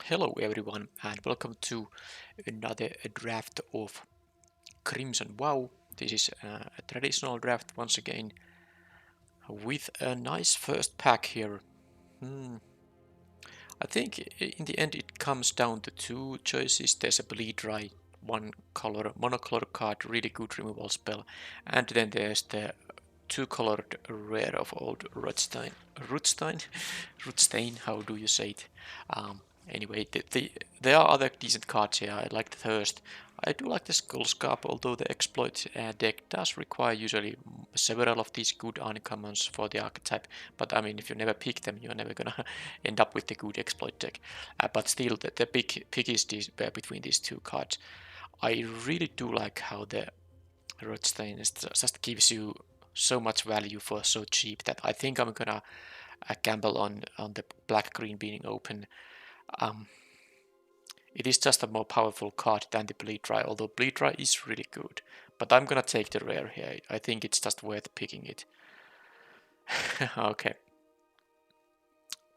Hello everyone and welcome to another draft of Crimson WoW. This is a traditional draft once again with a nice first pack here. I think in the end it comes down to two choices. There's a bleed dry, one color, monocolor card, really good removal spell, and then there's the two-colored rare of old Rutstein, how do you say it? Anyway, there are other decent cards here. I like the Thirst. I do like the Skullscarp, although the exploit deck does require usually several of these good uncommons for the archetype. But I mean, if you never pick them, you're never gonna end up with the good exploit deck. But still, the big pick is between these two cards. I really do like how the Rutstein just gives you so much value for so cheap that I think I'm gonna gamble on the black green being open. It is just a more powerful card than the bleed dry, although bleed dry is really good. But I'm gonna take the rare here. I think it's just worth picking it. Okay.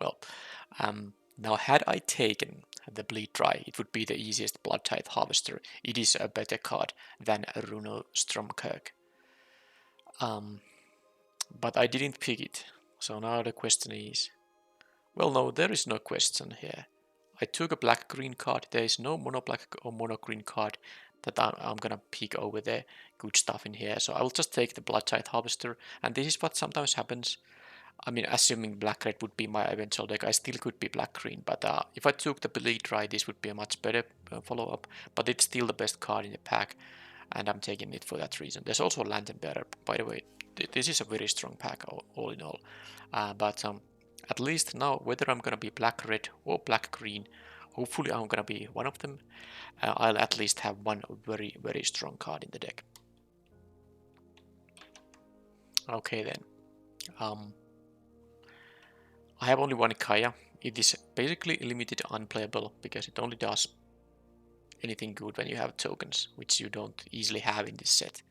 Well, now had I taken the bleed dry, it would be the easiest blood tithe harvester. It is a better card than a Runo Stromkirk. But I didn't pick it. So now the question is, well, no, there is no question here. I took a black-green card. There is no mono-black or mono-green card that I'm gonna pick over the good stuff in here. So I will just take the Blood Tithe Harvester, and this is what sometimes happens. I mean, assuming black-red would be my eventual deck, I still could be black-green, but if I took the Bleed Dry, this would be a much better follow-up, but it's still the best card in the pack, and I'm taking it for that reason. There's also a Lantern Bearer, by the way. This is a very strong pack, all in all. But at least now, whether I'm gonna be black-red or black-green, hopefully I'm gonna be one of them. I'll at least have one very, very strong card in the deck. Okay then. I have only one Kaya. It is basically limited unplayable because it only does anything good when you have tokens, which you don't easily have in this set.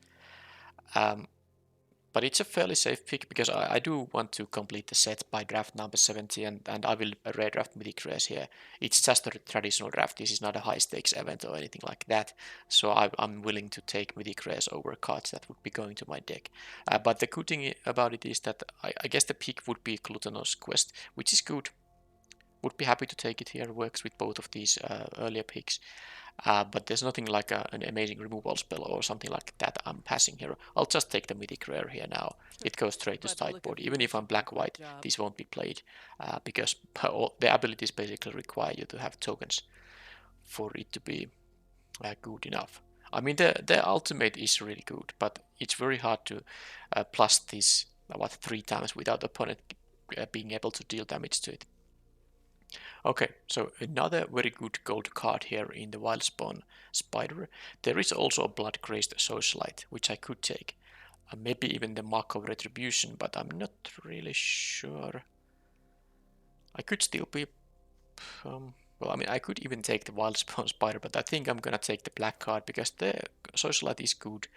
But it's a fairly safe pick because I do want to complete the set by draft number 70 and I will rare draft Mythic Rares here. It's just a traditional draft. This is not a high stakes event or anything like that. So I'm willing to take Mythic Rares over cards that would be going to my deck. But the good thing about it is that I guess the pick would be Glutinous Quest, which is good. Would be happy to take it here. Works with both of these earlier picks. But there's nothing like an amazing removal spell or something like that I'm passing here. I'll just take the Mythic Rare here now. It goes straight to sideboard. Even if I'm black-white, this won't be played because the abilities basically require you to have tokens for it to be good enough. I mean, the ultimate is really good, but it's very hard to plus this, 3 times without opponent being able to deal damage to it. Okay, so another very good gold card here in the Wildspawn Spider. There is also a Blood-Crazed Socialite, which I could take. Maybe even the Mark of Retribution, but I'm not really sure. I could still be... well, I mean, I could even take the Wildspawn Spider, but I think I'm gonna take the black card because the Socialite is good,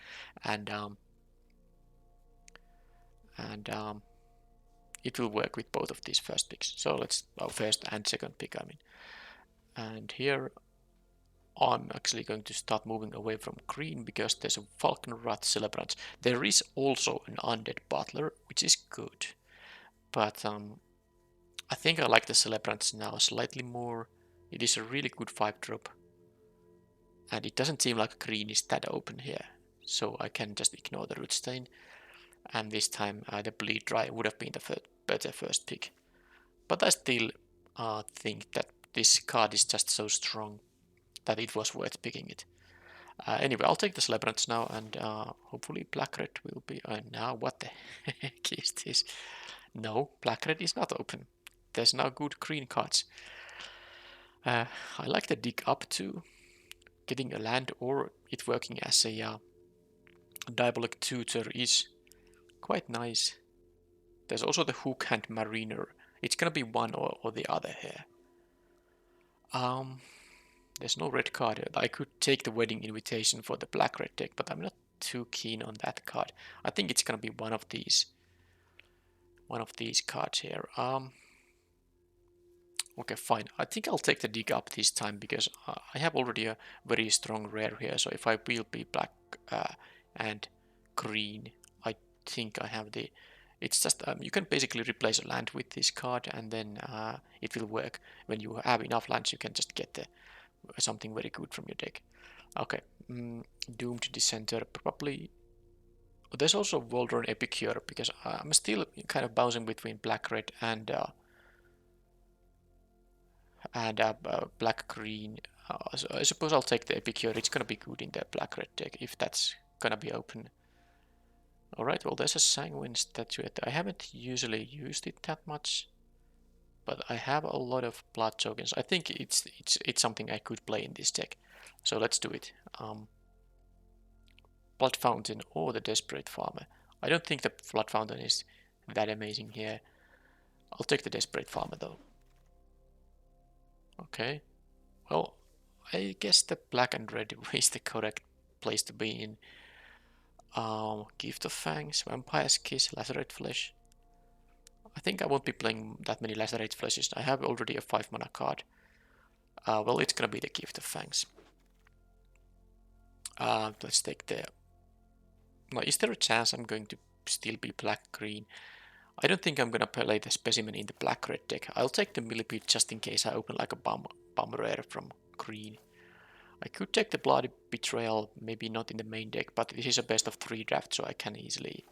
and it will work with both of these first picks. So let's, first and second pick, I mean. And here I'm actually going to start moving away from green because there's a Falconrat Celebrant. There is also an Undead Butler, which is good. But I think I like the Celebrants now slightly more. It is a really good 5-drop. And it doesn't seem like green is that open here. So I can just ignore the Rootstain. And this time the Bleed Dry would have been the better first pick. But I still think that this card is just so strong that it was worth picking it. Anyway, I'll take the Celebrants now, and hopefully Black-Red will be... now, what the heck is this? No, Black-Red is not open. There's now good green cards. I like the Dig Up too. Getting a land or it working as a Diabolic Tutor is quite nice. There's also the Hook and Mariner. It's gonna be one or the other here. There's no red card here. I could take the Wedding Invitation for the black-red deck, but I'm not too keen on that card. I think it's gonna be one of these cards here. Okay, fine. I think I'll take the dig up this time because I have already a very strong rare here. So if I will be black and green, I think I have the. It's just you can basically replace a land with this card, and then it will work. When you have enough lands, you can just get something very good from your deck. Okay, Doomed Dissenter probably. There's also Waldron Epicure because I'm still kind of bouncing between black red and black green. So I suppose I'll take the Epicure. It's gonna be good in the black red deck if that's gonna be open. Alright, well there's a Sanguine Statuette. I haven't usually used it that much, but I have a lot of blood tokens. I think it's something I could play in this deck. So let's do it. Blood Fountain or the Desperate Farmer. I don't think the Blood Fountain is that amazing here. I'll take the Desperate Farmer though. Okay. Well, I guess the black and red is the correct place to be in. Gift of Fangs, Vampire's Kiss, Lacerate Flesh. I think I won't be playing that many Lacerate Fleshes. I have already a 5 mana card. Well, it's gonna be the Gift of Fangs. Let's take the... Now, is there a chance I'm going to still be black-green? I don't think I'm gonna play the Specimen in the black-red deck. I'll take the Millipede just in case I open like a bomb rare from green. I could take the Bloody Betrayal, maybe not in the main deck, but this is a best of 3 draft, so I can easily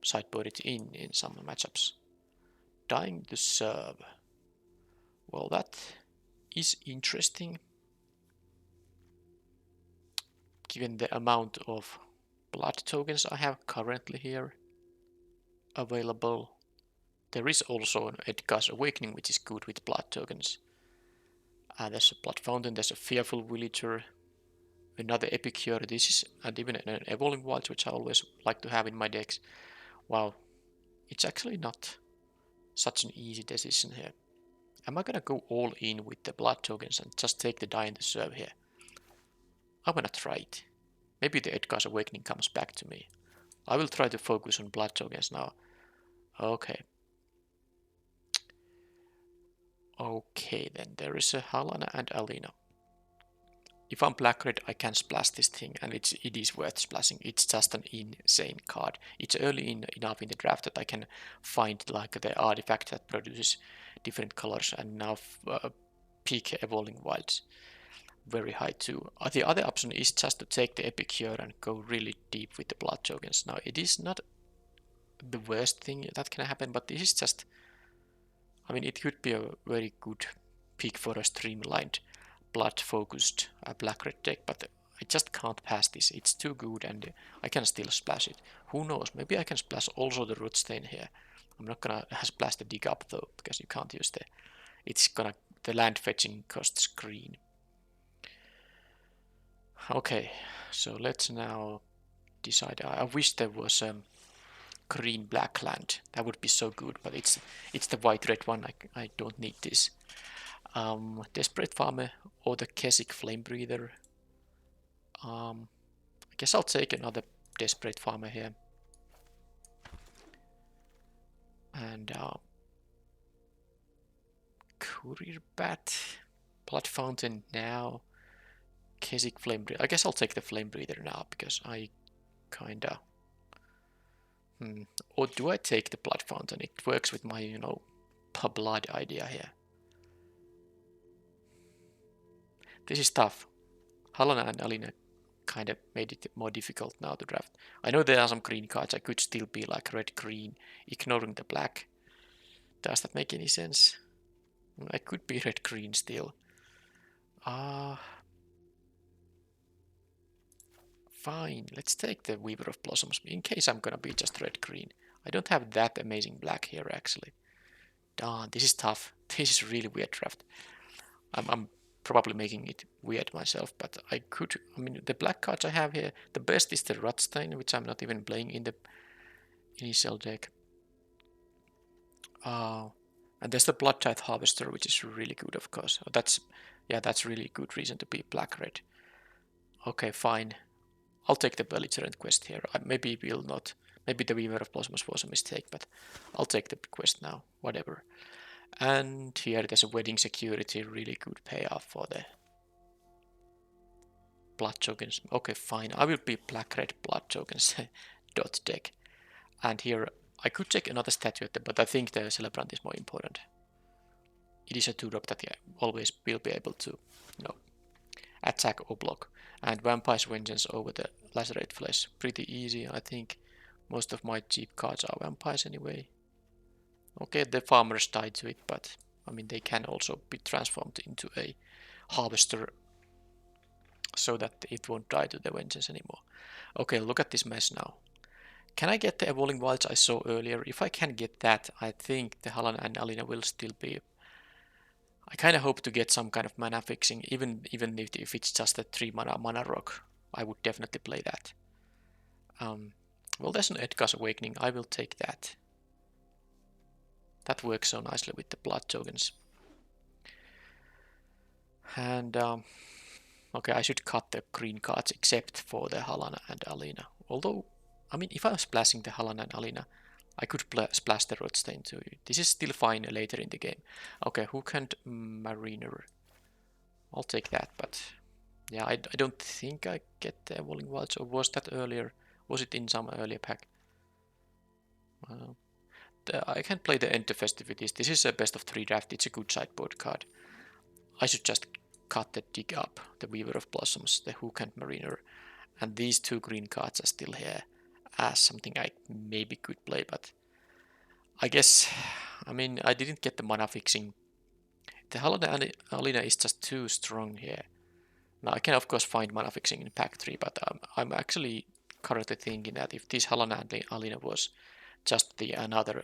sideboard it in some matchups. Dying to Serve. Well, that is interesting. Given the amount of blood tokens I have currently here available. There is also an Edgar's Awakening, which is good with blood tokens. There's a Blood Fountain, there's a Fearful Villager, another Epicure, this is, and even an Evolving Wilds, which I always like to have in my decks. Wow, it's actually not such an easy decision here. Am I gonna go all in with the blood tokens and just take the Dying to Serve here? I'm gonna try it. Maybe the Edgar's Awakening comes back to me. I will try to focus on blood tokens now. Okay. Okay, then there is a Halana and Alina. If I'm black red, I can splash this thing, and it is worth splashing. It's just an insane card. It's early enough in the draft that I can find like the artifact that produces different colors, and now pick Evolving Wilds. Very high too. The other option is just to take the Epicure and go really deep with the blood tokens. Now it is not the worst thing that can happen, but this is just, I mean, it could be a very good pick for a streamlined blood focused black red deck, but I just can't pass this. It's too good and I can still splash it. Who knows, maybe I can splash also the root stain here. I'm not gonna splash the dig up though, because you can't use the land fetching costs green. Okay, so let's now decide. I wish there was green black land. That would be so good, but it's the white red one. I don't need this. Desperate Farmer or the Keswick Flame Breather. I guess I'll take another Desperate Farmer here. And Courier Bat, Blood Fountain now, Keswick Flame Breather. I guess I'll take the Flame Breather now because I kinda. Or do I take the Blood Fountain? It works with my, blood idea here. This is tough. Halana and Alina kind of made it more difficult now to draft. I know there are some green cards. I could still be like red-green, ignoring the black. Does that make any sense? I could be red-green still. Fine, let's take the Weaver of Blossoms, in case I'm gonna be just red-green. I don't have that amazing black here, actually. Darn, this is tough. This is really weird draft. I'm probably making it weird myself, but I mean, the black cards I have here, the best is the Rothstein, which I'm not even playing in the initial deck. And there's the Blood Tithe Harvester, which is really good, of course. That's really good reason to be black-red. Okay, fine. I'll take the Belligerent quest here. Maybe we'll not. Maybe the Weaver of Blossoms was a mistake, but I'll take the quest now. Whatever. And here there's a wedding security, really good payoff for the blood tokens. Okay, fine. I will be black-red blood tokens dot deck. And here I could take another statue, but I think the celebrant is more important. It is a 2-drop that I always will be able to, attack or block. And Vampire's Vengeance over the Lacerate Flesh. Pretty easy, I think. Most of my cheap cards are vampires anyway. Okay, the farmers died to it, but I mean they can also be transformed into a harvester so that it won't die to the vengeance anymore. Okay, look at this mess now. Can I get the Evolving Wilds I saw earlier? If I can get that, I think the Halan and Alina will still be... I kind of hope to get some kind of mana fixing, even if it's just a 3 mana rock. I would definitely play that. Well, there's an Edgar's Awakening. I will take that. That works so nicely with the blood tokens. And okay, I should cut the green cards except for the Halana and Alina. Although, I mean, if I'm splashing the Halana and Alina, I could splash the Rothstein too. This is still fine later in the game. Okay, Hook and Mariner. I'll take that, but yeah, I don't think I get the Evolving Wilds, or was that earlier? Was it in some earlier pack? I can play the Enter Festivities. This is a best of 3 draft. It's a good sideboard card. I should just cut the Dig Up, the Weaver of Blossoms, the Hook and Mariner, and these 2 green cards are still here as something I maybe could play, but I guess, I mean, I didn't get the mana fixing. The Halana Alina is just too strong here. Now I can of course find mana fixing in pack 3, but I'm actually currently thinking that if this Halana and Alina was just the another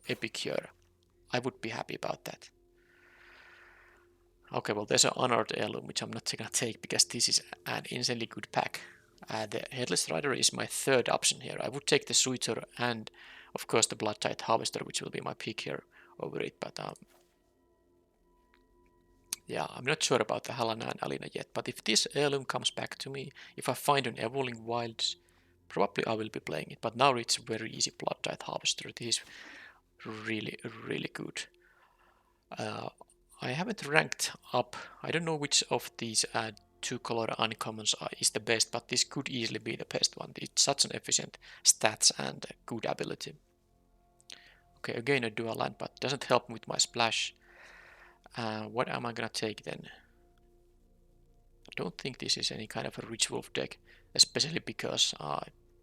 Epicure, I would be happy about that. Okay, well there's an Honored Heirloom, which I'm not gonna take because this is an insanely good pack. The Headless Rider is my 3rd option here. I would take the Suitor and of course the Blood-Tithe Harvester, which will be my pick here over it, but yeah, I'm not sure about the Halana and Alina yet, but if this heirloom comes back to me, if I find an Evolving Wilds, probably I will be playing it, but now it's very easy Blood-Tithe Harvester. This is really, really good. I haven't ranked up. I don't know which of these 2-color uncommons is the best, but this could easily be the best one. It's such an efficient stats and good ability. Okay, again a dual land, but doesn't help with my splash. What am I gonna take then? I don't think this is any kind of a Rich Wolf deck, especially because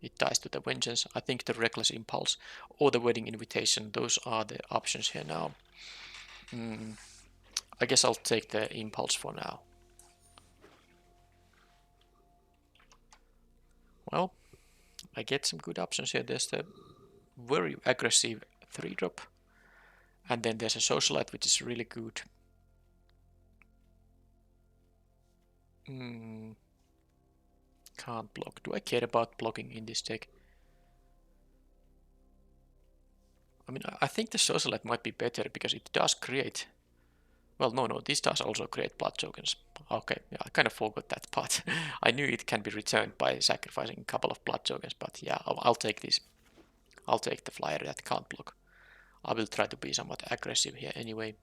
it ties to the Vengeance. I think the Reckless Impulse or the Wedding Invitation, those are the options here now. I guess I'll take the Impulse for now. Well, I get some good options here. There's the very aggressive 3-drop. And then there's a Socialite, which is really good. Can't block. Do I care about blocking in this deck? I mean, I think the Socialite might be better because it does create... Well, no, this does also create blood tokens. Okay, yeah, I kind of forgot that part. I knew it can be returned by sacrificing a couple of blood tokens, but yeah, I'll take this. I'll take the flyer that can't block. I will try to be somewhat aggressive here anyway.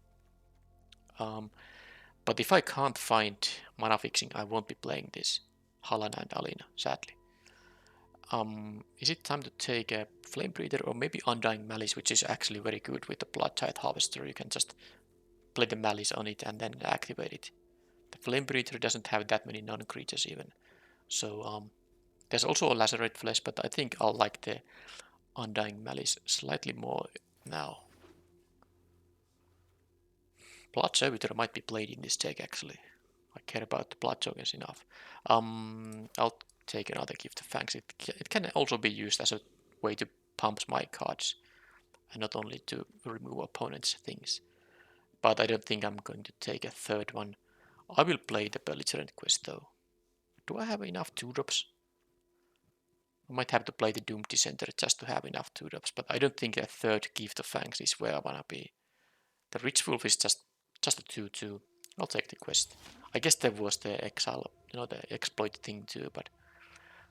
But if I can't find mana fixing, I won't be playing this Halana and Alina, sadly. Is it time to take a Flame Breather or maybe Undying Malice, which is actually very good with the Blood-Tithe Harvester. You can just play the Malice on it and then activate it. The Flame Breather doesn't have that many non-creatures even. So there's also a Lacerate Flesh, but I think I'll like the Undying Malice slightly more now. Blood Servitor might be played in this deck actually. I care about the blood tokens enough. I'll take another Gift of Fangs. It can also be used as a way to pump my cards and not only to remove opponents' things. But I don't think I'm going to take a 3rd one. I will play the Belligerent Quest though. Do I have enough 2-drops? I might have to play the Doomed Dissenter just to have enough 2-drops, but I don't think a 3rd Gift of Fangs is where I wanna be. The Rich Wolf is just a 2-2. I'll take the quest. I guess there was the exile, the exploit thing too, but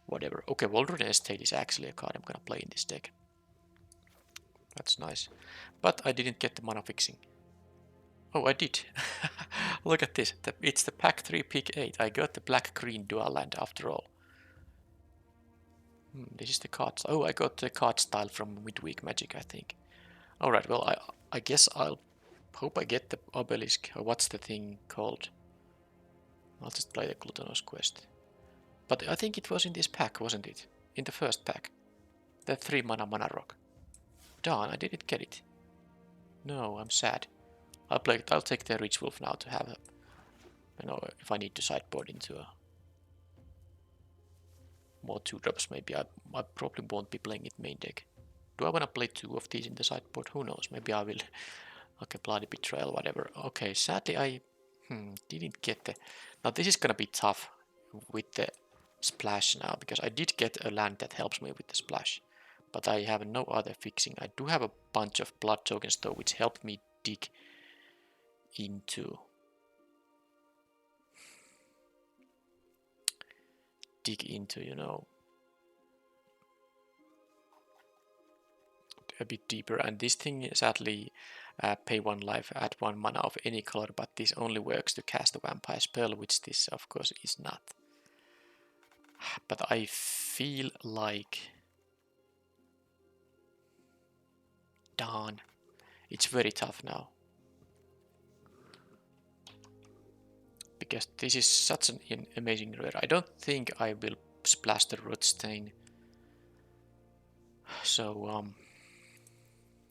whatever. Okay, Waldron Estate is actually a card I'm gonna play in this deck. That's nice. But I didn't get the mana fixing. Oh, I did. Look at this. It's the pack 3 pick 8. I got the black-green dual land after all. This is the card. Oh, I got the card style from Midweek Magic, I think. Alright, well, I guess I'll hope I get the obelisk. Or what's the thing called? I'll just play the Glutinous Quest. But I think it was in this pack, wasn't it? In the first pack. The 3 mana rock. Darn, I didn't get it. No, I'm sad. I'll take the Rich Wolf now to have a, if I need to sideboard into a more 2-drops, maybe I probably won't be playing it main deck. Do I want to play 2 of these in the sideboard? Who knows? Maybe I will. Okay, Bloody Betrayal, whatever. Okay, sadly I didn't get the... Now this is gonna be tough with the splash now, because I did get a land that helps me with the splash. But I have no other fixing. I do have a bunch of blood tokens though, which help me dig into... you know, a bit deeper. And this thing sadly pay 1 life, add 1 mana of any color, but this only works to cast a vampire spell, which this of course is not. But I feel like... Darn. It's very tough now. Because this is such an amazing rare. I don't think I will splash the Rootstain. So,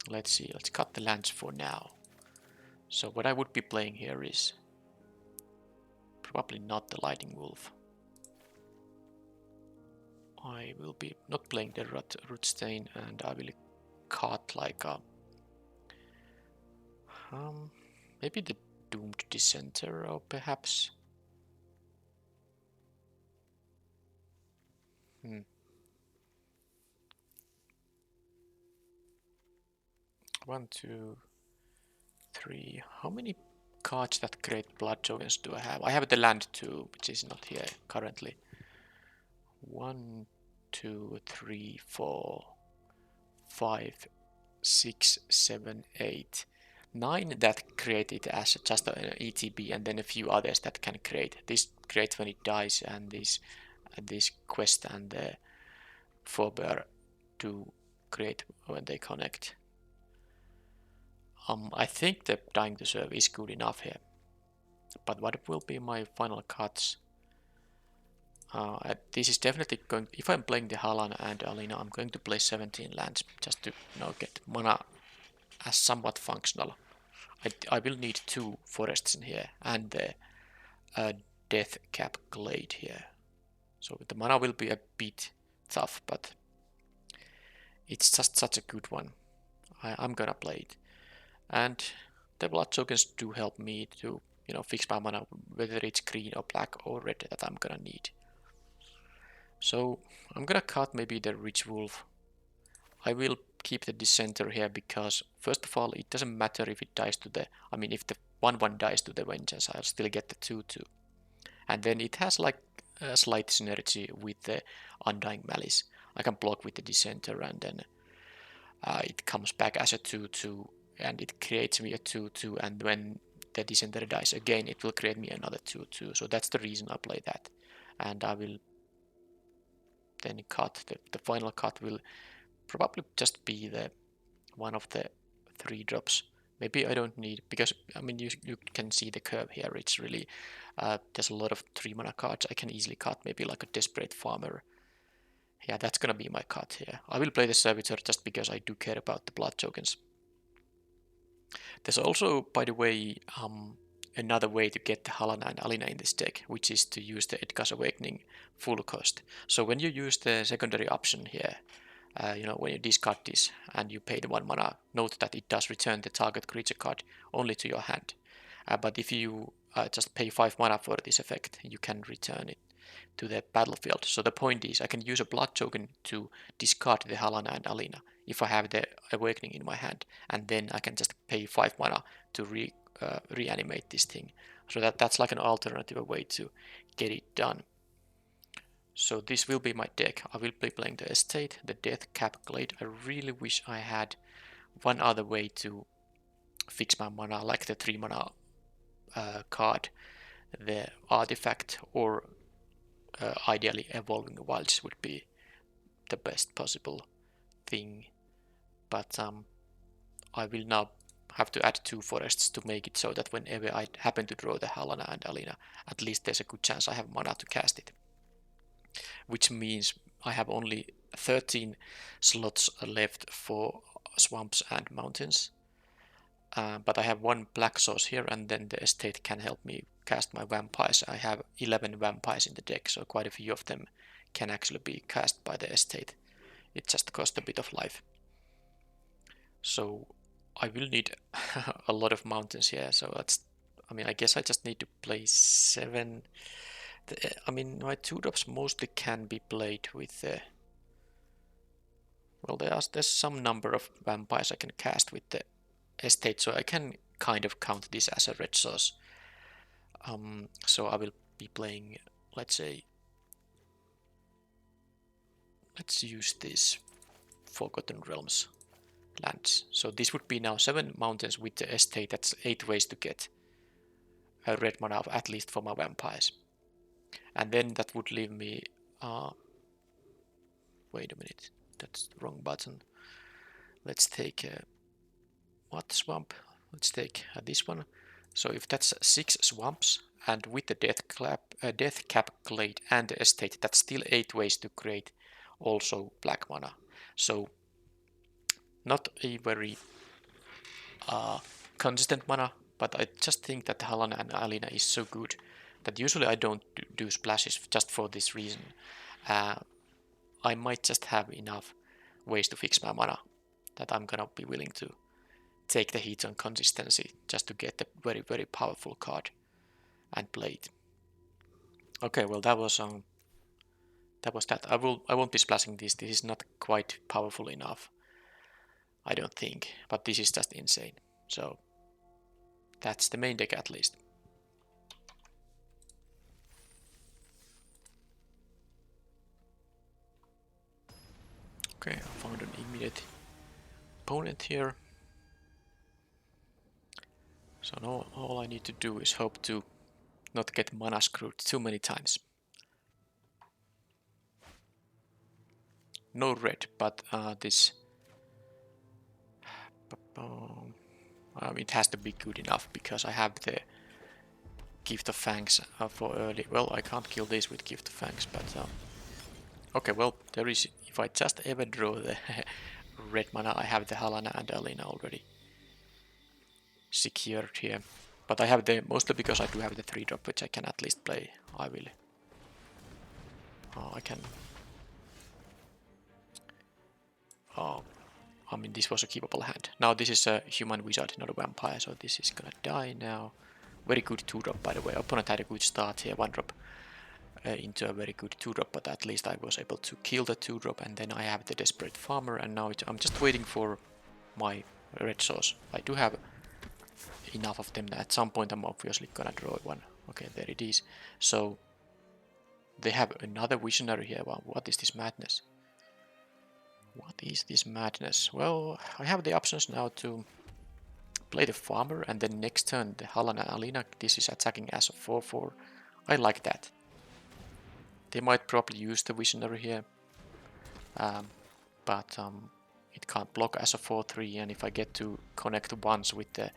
let's see. Let's cut the lands for now. So what I would be playing here is probably not the Lightning Wolf. I will be not playing the Rootstain, and I will cut like a... maybe the Doomed Dissenter, or perhaps... 1, 2, 3. How many cards that create blood tokens do I have? I have the land too, which is not here currently. 1, 2, 3, 4, 5, 6, 7, 8, 9 that create it as just an ETB, and then a few others that can create. This creates when it dies, and this quest and the forebear to create when they connect. I think the Dying to Serve is good enough here. But what will be my final cuts? This is definitely going... If I'm playing the Halan and Alina, I'm going to play 17 lands just to get mana as somewhat functional. I will need 2 forests in here and the Death Cap Glade here. So the mana will be a bit tough, but it's just such a good one. I'm gonna play it. And the blood tokens do help me to, fix my mana, whether it's green or black or red that I'm gonna need. So I'm gonna cut maybe the Rich Wolf. I will keep the Dissenter here because, first of all, it doesn't matter if it dies to the... I mean, if the 1/1 dies to the Vengeance, I'll still get the 2/2. And then it has like a slight synergy with the Undying Malice. I can block with the Dissenter, and then it comes back as a 2/2. And it creates me a 2/2, and when the Dissenter dies again, it will create me another 2/2. So that's the reason I play that. And I will then cut. The final cut will probably just be the one of the 3-drops. Maybe I don't need, because I mean you can see the curve here. It's really there's a lot of 3 mana cards. I can easily cut maybe like a Desperate Farmer. Yeah, that's gonna be my cut here. I will play the Servitor just because I do care about the blood tokens. There's also, by the way, another way to get the Halana and Alina in this deck, which is to use the Edgar's Awakening full cost. So when you use the secondary option here, when you discard this and you pay the 1 mana, note that it does return the target creature card only to your hand. But if you just pay 5 mana for this effect, you can return it to the battlefield. So the point is, I can use a blood token to discard the Halana and Alina if I have the Awakening in my hand, and then I can just pay 5 mana to reanimate this thing. So that's like an alternative way to get it done. So this will be my deck. I will be playing the Estate, the Death Cap Glade. I really wish I had one other way to fix my mana, like the 3 mana card, the artifact, or ideally evolving wilds would be the best possible thing. But I will now have to add 2 forests to make it so that whenever I happen to draw the Halana and Alina, at least there's a good chance I have mana to cast it. Which means I have only 13 slots left for swamps and mountains. But I have 1 black source here, and then the estate can help me cast my vampires. I have 11 vampires in the deck, so quite a few of them can actually be cast by the estate. It just costs a bit of life. So I will need a lot of mountains here, so that's, I mean, I guess I just need to play 7. I mean, my 2-drops mostly can be played with well, there's some number of vampires I can cast with the estate, so I can kind of count this as a red source. So I will be playing, let's use these Forgotten Realms lands. So this would be now 7 mountains with the estate. That's 8 ways to get a red mana, at least for my vampires. And then that would leave me, wait a minute, that's the wrong button. Let's take what swamp? Let's take this one. So if that's 6 swamps, and with the death cap glade and the estate, that's still 8 ways to create also black mana. So not a very consistent mana, but I just think that Halana and Alina is so good that usually I don't do splashes just for this reason. I might just have enough ways to fix my mana that I'm gonna be willing to take the hit on consistency just to get the very, very powerful card and play it. Okay, well that was that. I won't be splashing this. This is not quite powerful enough, I don't think, but this is just insane. So that's the main deck at least. Okay, I found an immediate opponent here. So now all I need to do is hope to not get mana screwed too many times. No red, but this it has to be good enough because I have the Gift of Fangs for early. Well, I can't kill this with Gift of Fangs, but okay, well, there is, if I just ever draw the red mana, I have the Halana and Alina already secured here. But I have the, mostly because I do have the 3-drop, which I can at least play. I will. I can. I mean, this was a keepable hand. Now this is a human wizard, not a vampire, so this is gonna die now. Very good 2-drop, by the way. Opponent had a good start here, 1-drop into a very good 2-drop, but at least I was able to kill the 2-drop, and then I have the Desperate Farmer, and now I'm just waiting for my red source. I do have enough of them. At some point I'm obviously gonna draw one. Okay, there it is. So they have another visionary here. Wow, what is this madness? What is this madness? Well, I have the options now to play the farmer, and then next turn the Halana and Alina. This is attacking as a 4/4. I like that. They might probably use the visionary here, but it can't block as a 4/3, and if I get to connect once with the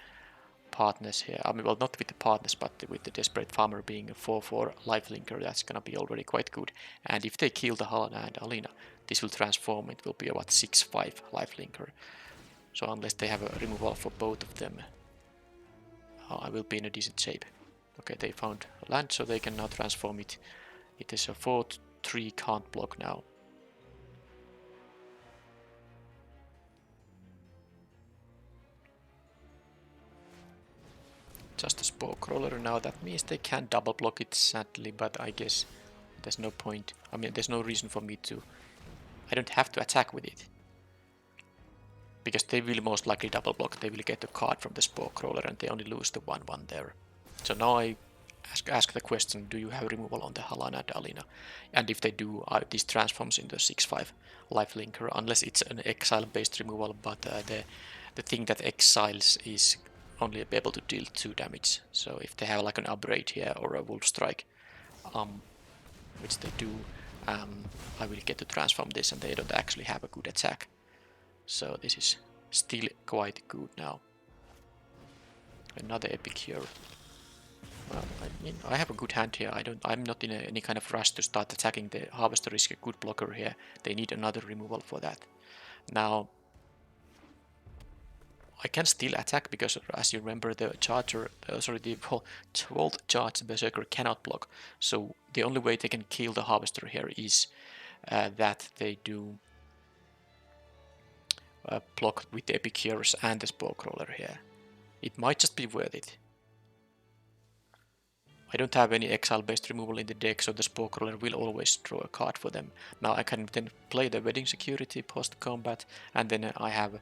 partners here, I mean, well, not with the partners, but with the Desperate Farmer being a 4/4 lifelinker, that's gonna be already quite good. And if they kill the Halana and Alina, this will transform, it will be about 6/5 lifelinker. So unless they have a removal for both of them, I will be in a decent shape. Okay, they found land, so they can now transform it. It is a 4/3, can't block now. Just a Spore Crawler now, that means they can double block it sadly, but I guess there's no point. I mean, there's no reason for me to. I don't have to attack with it. Because they will most likely double block, they will get a card from the Spore Crawler and they only lose the 1/1 there. So now I ask the question, do you have removal on the Halana and Alina? And if they do, this transforms into a 6/5 lifelinker, unless it's an exile based removal, but the the thing that exiles is only able to deal 2 damage. So if they have like an upgrade here or a wolf strike, which they do, I will get to transform this and they don't actually have a good attack. So this is still quite good now. Another epic here. Well, I mean, I have a good hand here. I'm not in any kind of rush to start attacking. The harvester is a good blocker here. They need another removal for that. Now, I can still attack because, as you remember, the charger, the Volt Charge Berserker cannot block. So the only way they can kill the harvester here is that they do block with the Epic Heroes and the Spore Crawler here. It might just be worth it. I don't have any exile-based removal in the deck, so the Spore Crawler will always draw a card for them. Now I can then play the Wedding Security post-combat, and then I have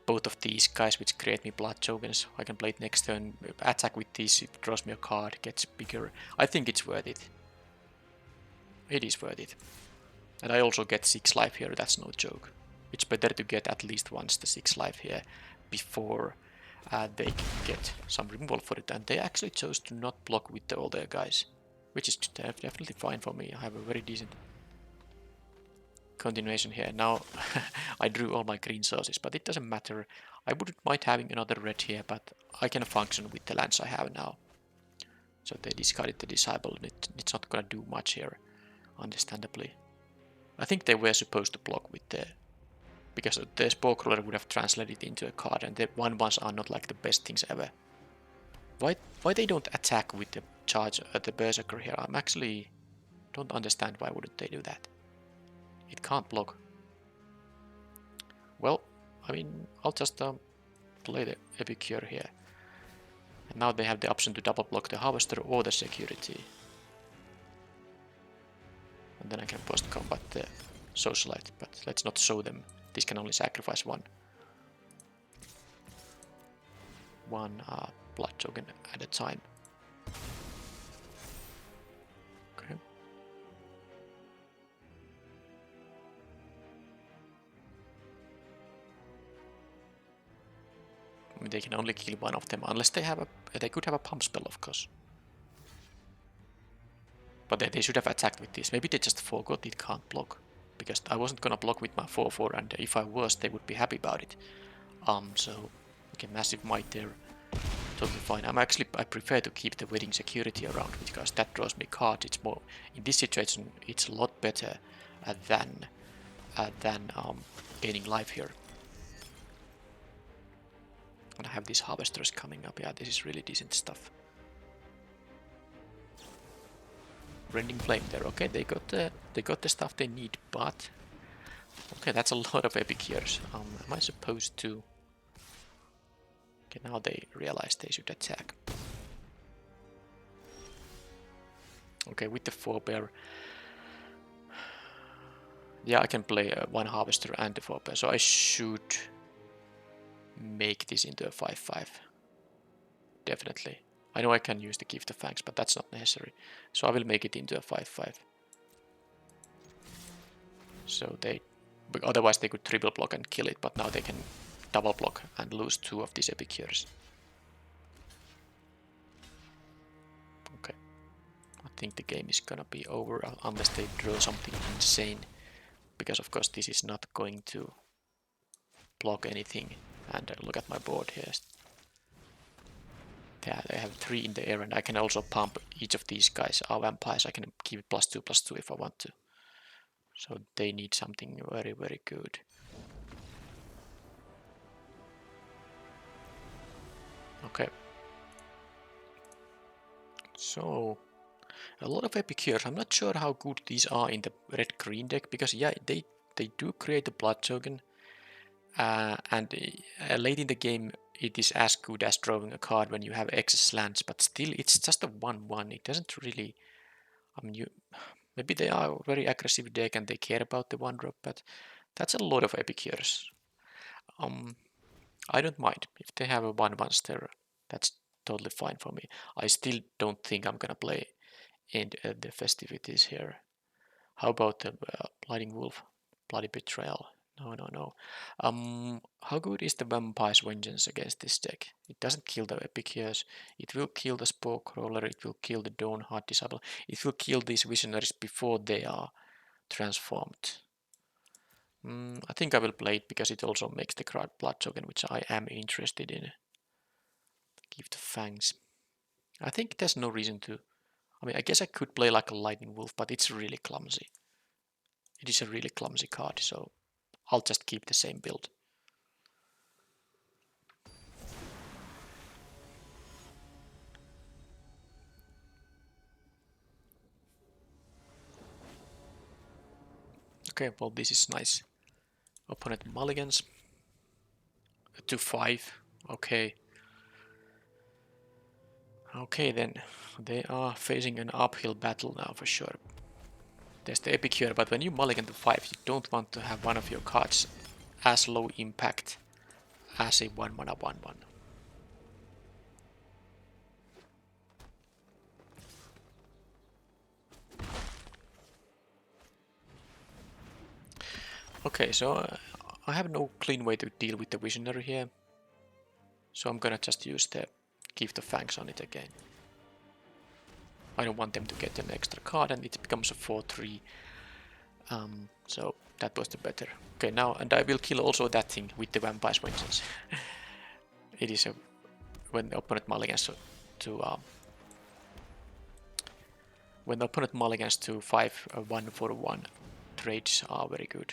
both of these guys which create me blood tokens. I can play it next turn, attack with this, it draws me a card, gets bigger. I think it's worth it. It is worth it. And I also get 6 life here, that's no joke. It's better to get at least once the 6 life here before they can get some removal for it. And they actually chose to not block with all their guys, which is definitely fine for me. I have a very decent continuation here. Now I drew all my green sources, but it doesn't matter. I wouldn't mind having another red here, but I can function with the lands I have now. So they discarded the disciple. It's not gonna do much here, understandably. I think they were supposed to block with the, because the Spore Crawler would have translated into a card, and the 1/1s are not like the best things ever. Why they don't attack with the charge at the Berserker here? I'm actually don't understand why wouldn't they do that. It can't block. Well, I mean, I'll just play the Epicure here. And now they have the option to double block the Harvester or the Security. And then I can post combat the Socialite, but let's not show them. This can only sacrifice one blood token at a time. Okay. I mean, they can only kill one of them unless they have they could have a pump spell, of course. But they should have attacked with this. Maybe they just forgot it can't block, because I wasn't gonna block with my 4/4, and if I was, they would be happy about it. So okay, massive might there. Totally fine. I prefer to keep the Wedding Security around, because that draws me cards. It's more, in this situation, it's a lot better than gaining life here. And I have these Harvesters coming up. Yeah, this is really decent stuff. Rending Flame there. Okay, they got the stuff they need, but okay, that's a lot of epic years. Am I supposed to? Okay, now they realize they should attack. Okay, with the forebear. Yeah, I can play one Harvester and the forebear, so I should make this into a 5/5. Definitely. I know I can use the Gift of Fangs, but that's not necessary. So I will make it into a 5/5. So otherwise they could triple block and kill it, but now they can double block and lose 2 of these epic cures. Okay. I think the game is gonna be over unless they draw something insane. Because of course this is not going to block anything. And look at my board here. Yeah, I have 3 in the air, and I can also pump each of these guys are vampires. I can give it +2/+2 if I want to. So they need something very, very good. Okay. So a lot of epic cures. I'm not sure how good these are in the red-green deck, because yeah, they do create a blood token. And late in the game, it is as good as drawing a card when you have excess lands, but still, it's just a 1/1. It doesn't really. I mean, maybe they are a very aggressive deck and they care about the 1-drop, but that's a lot of epic cures. I don't mind if they have a 1/1 terror. That's totally fine for me. I still don't think I'm gonna play in the festivities here. How about the Lightning Wolf, Bloody Betrayal? No, no, no. How good is the Vampire's Vengeance against this deck? It doesn't kill the Epicures. It will kill the Spore Crawler. It will kill the Dawnheart Disciple. It will kill these Visionaries before they are transformed. I think I will play it because it also makes the Blood Token, which I am interested in. Give the Fangs. I think there's no reason to... I mean, I guess I could play like a Lightning Wolf, but it's really clumsy. It is a really clumsy card, so I'll just keep the same build. Okay, well, this is nice. Opponent mulligans to 5. Okay. Okay, then they are facing an uphill battle now for sure. There's the Epicure, but when you mulligan to 5, you don't want to have one of your cards as low impact as a 1-mana 1/1. Okay, so I have no clean way to deal with the Visionary here. So I'm gonna just use the Give the Fangs on it again. I don't want them to get an extra card and it becomes a 4/3. So that was the better. Okay, now, and I will kill also that thing with the Vampire's Vengeance. It is a... when the opponent mulligans to... when the opponent mulligans to 5 1/1 trades are very good.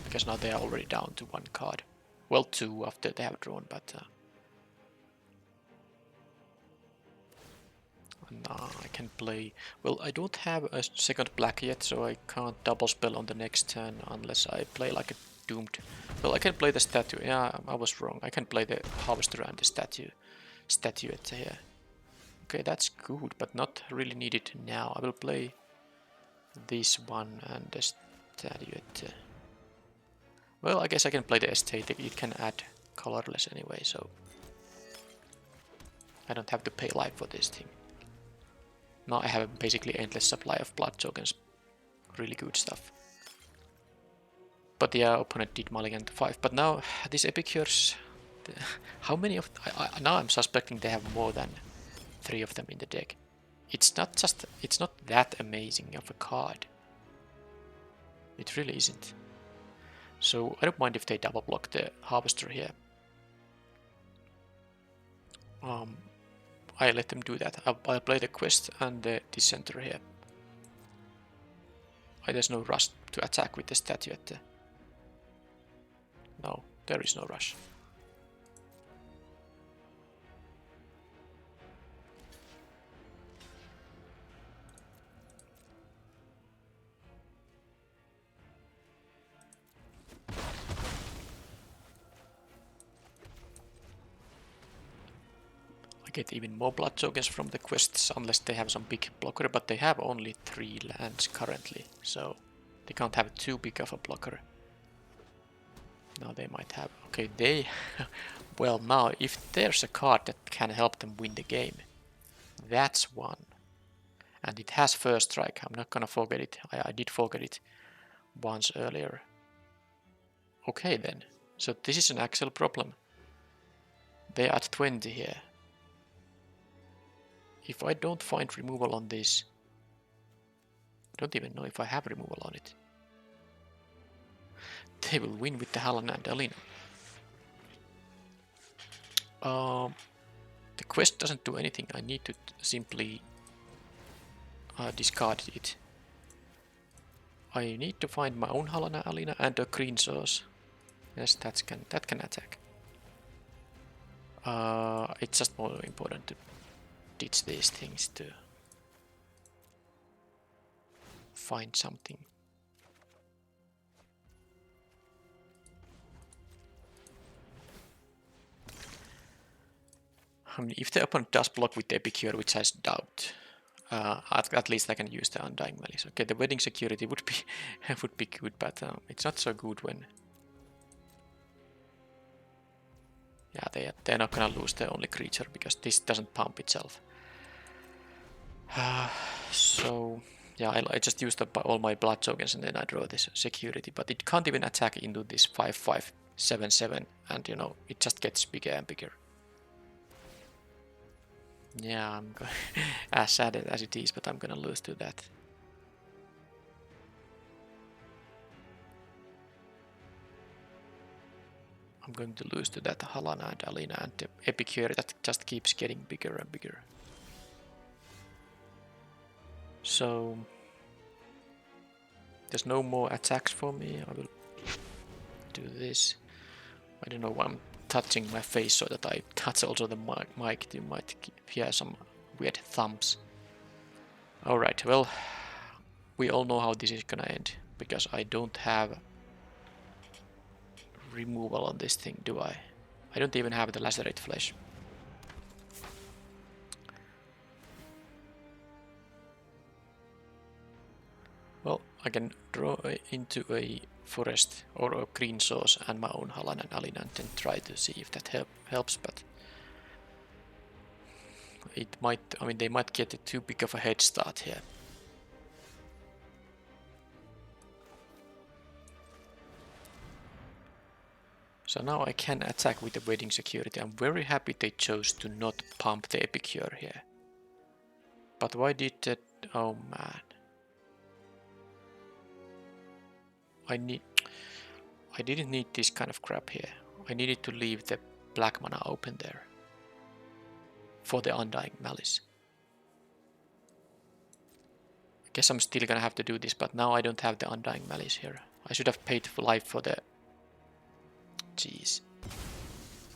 Because now they are already down to 1 card. Well, 2 after they have drawn, but... Nah, I can play... Well, I don't have a second black yet, so I can't double spell on the next turn unless I play like a doomed... Well, I can play the statue. Yeah, I was wrong. I can play the Harvester and the statuette here. Okay, that's good, but not really needed now. I will play this one and the statuette. Well, I guess I can play the aesthetic. It can add colorless anyway, so... I don't have to pay life for this thing. Now I have a basically endless supply of blood tokens. Really good stuff. But yeah, opponent did mulligan to 5. But now, these Epicures... How many of... now I'm suspecting they have more than 3 of them in the deck. It's not just... It's not that amazing of a card. It really isn't. So I don't mind if they double block the Harvester here. I let them do that. I'll play the Quest and the Dissenter here. There's no rush to attack with the statuette. No, there is no rush. I get even more blood tokens from the quests unless they have some big blocker, but they have only 3 lands currently, so they can't have too big of a blocker. Now they might have... Okay, they... well, now, if there's a card that can help them win the game, that's one. And it has first strike. I'm not gonna forget it. I did forget it once earlier. Okay then. So this is an actual problem. They're at 20 here. If I don't find removal on this... I don't even know if I have removal on it. They will win with the Halana and Alina. The quest doesn't do anything. I need to simply discard it. I need to find my own Halana, Alina and a green source. Yes, that can attack. It's just more important to ditch these things to find something. I mean, if the opponent does block with the Epicure, which I doubt, at least I can use the Undying Malice. Okay, the Wedding Security would be would be good, but it's not so good when... Yeah, they're not gonna lose their only creature because this doesn't pump itself. So Yeah, I just used up all my blood tokens and then I draw this security, but it can't even attack into this 5-5-7-7, and you know, it just gets bigger and bigger. Yeah, I'm as sad as it is, but I'm gonna lose to that. I'm going to lose to that Halana and Alina and the Epicure that just keeps getting bigger and bigger. So there's no more attacks for me. I will do this. I don't know why I'm touching my face so that I touch also the mic. You might hear some weird thumps. Alright, well, we all know how this is gonna end, because I don't have removal on this thing, do I? I don't even have the lacerate flesh. Well, I can draw into a forest or a green source and my own Halan and Alin and then try to see if that helps, but it might, I mean, they might get too big of a head start here. So now I can attack with the wedding security. I'm very happy they chose to not pump the Epicure here. But why did that? Oh man. I didn't need this kind of crap here. I needed to leave the black mana open there. For the Undying Malice. I guess I'm still gonna have to do this, but now I don't have the Undying Malice here. I should have paid for life for the... Jeez.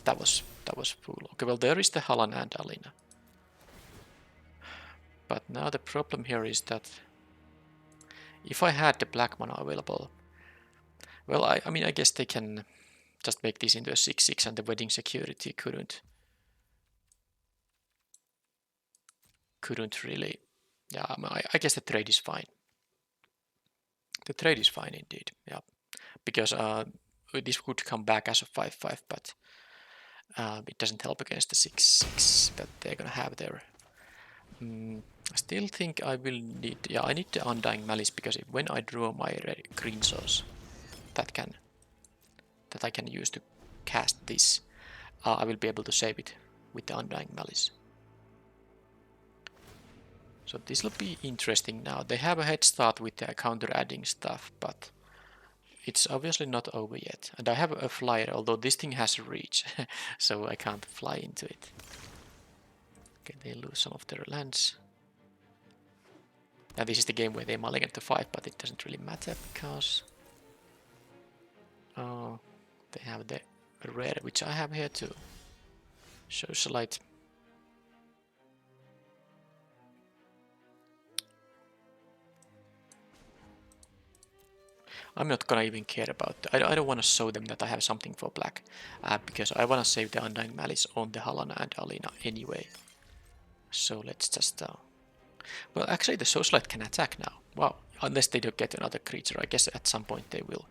That was fool. Okay, well there is the Halan and Alina. But now the problem here is that if I had the black mana available, well, I mean, I guess they can just make this into a 6-6 and the wedding security couldn't really... Yeah, I guess the trade is fine. The trade is fine indeed, yeah. Because this would come back as a 5-5, but it doesn't help against the 6-6 that they're gonna have there. I still think I will need... Yeah, I need the Undying Malice, because when I draw my green source that I can use to cast this, I will be able to save it with the Undying Malice. So this will be interesting now. They have a head start with the counter-adding stuff, but it's obviously not over yet. And I have a flyer, although this thing has reach, so I can't fly into it. Okay, they lose some of their lands. Now this is the game where they mulligan to 5, but it doesn't really matter because... Oh, they have the rare, which I have here too. Socialite. I'm not gonna even care about... I don't want to show them that I have something for black, because I want to save the Undying Malice on the Halana and Alina anyway. So let's just... Well, actually the Socialite can attack now. Wow, unless they don't get another creature. I guess at some point they will.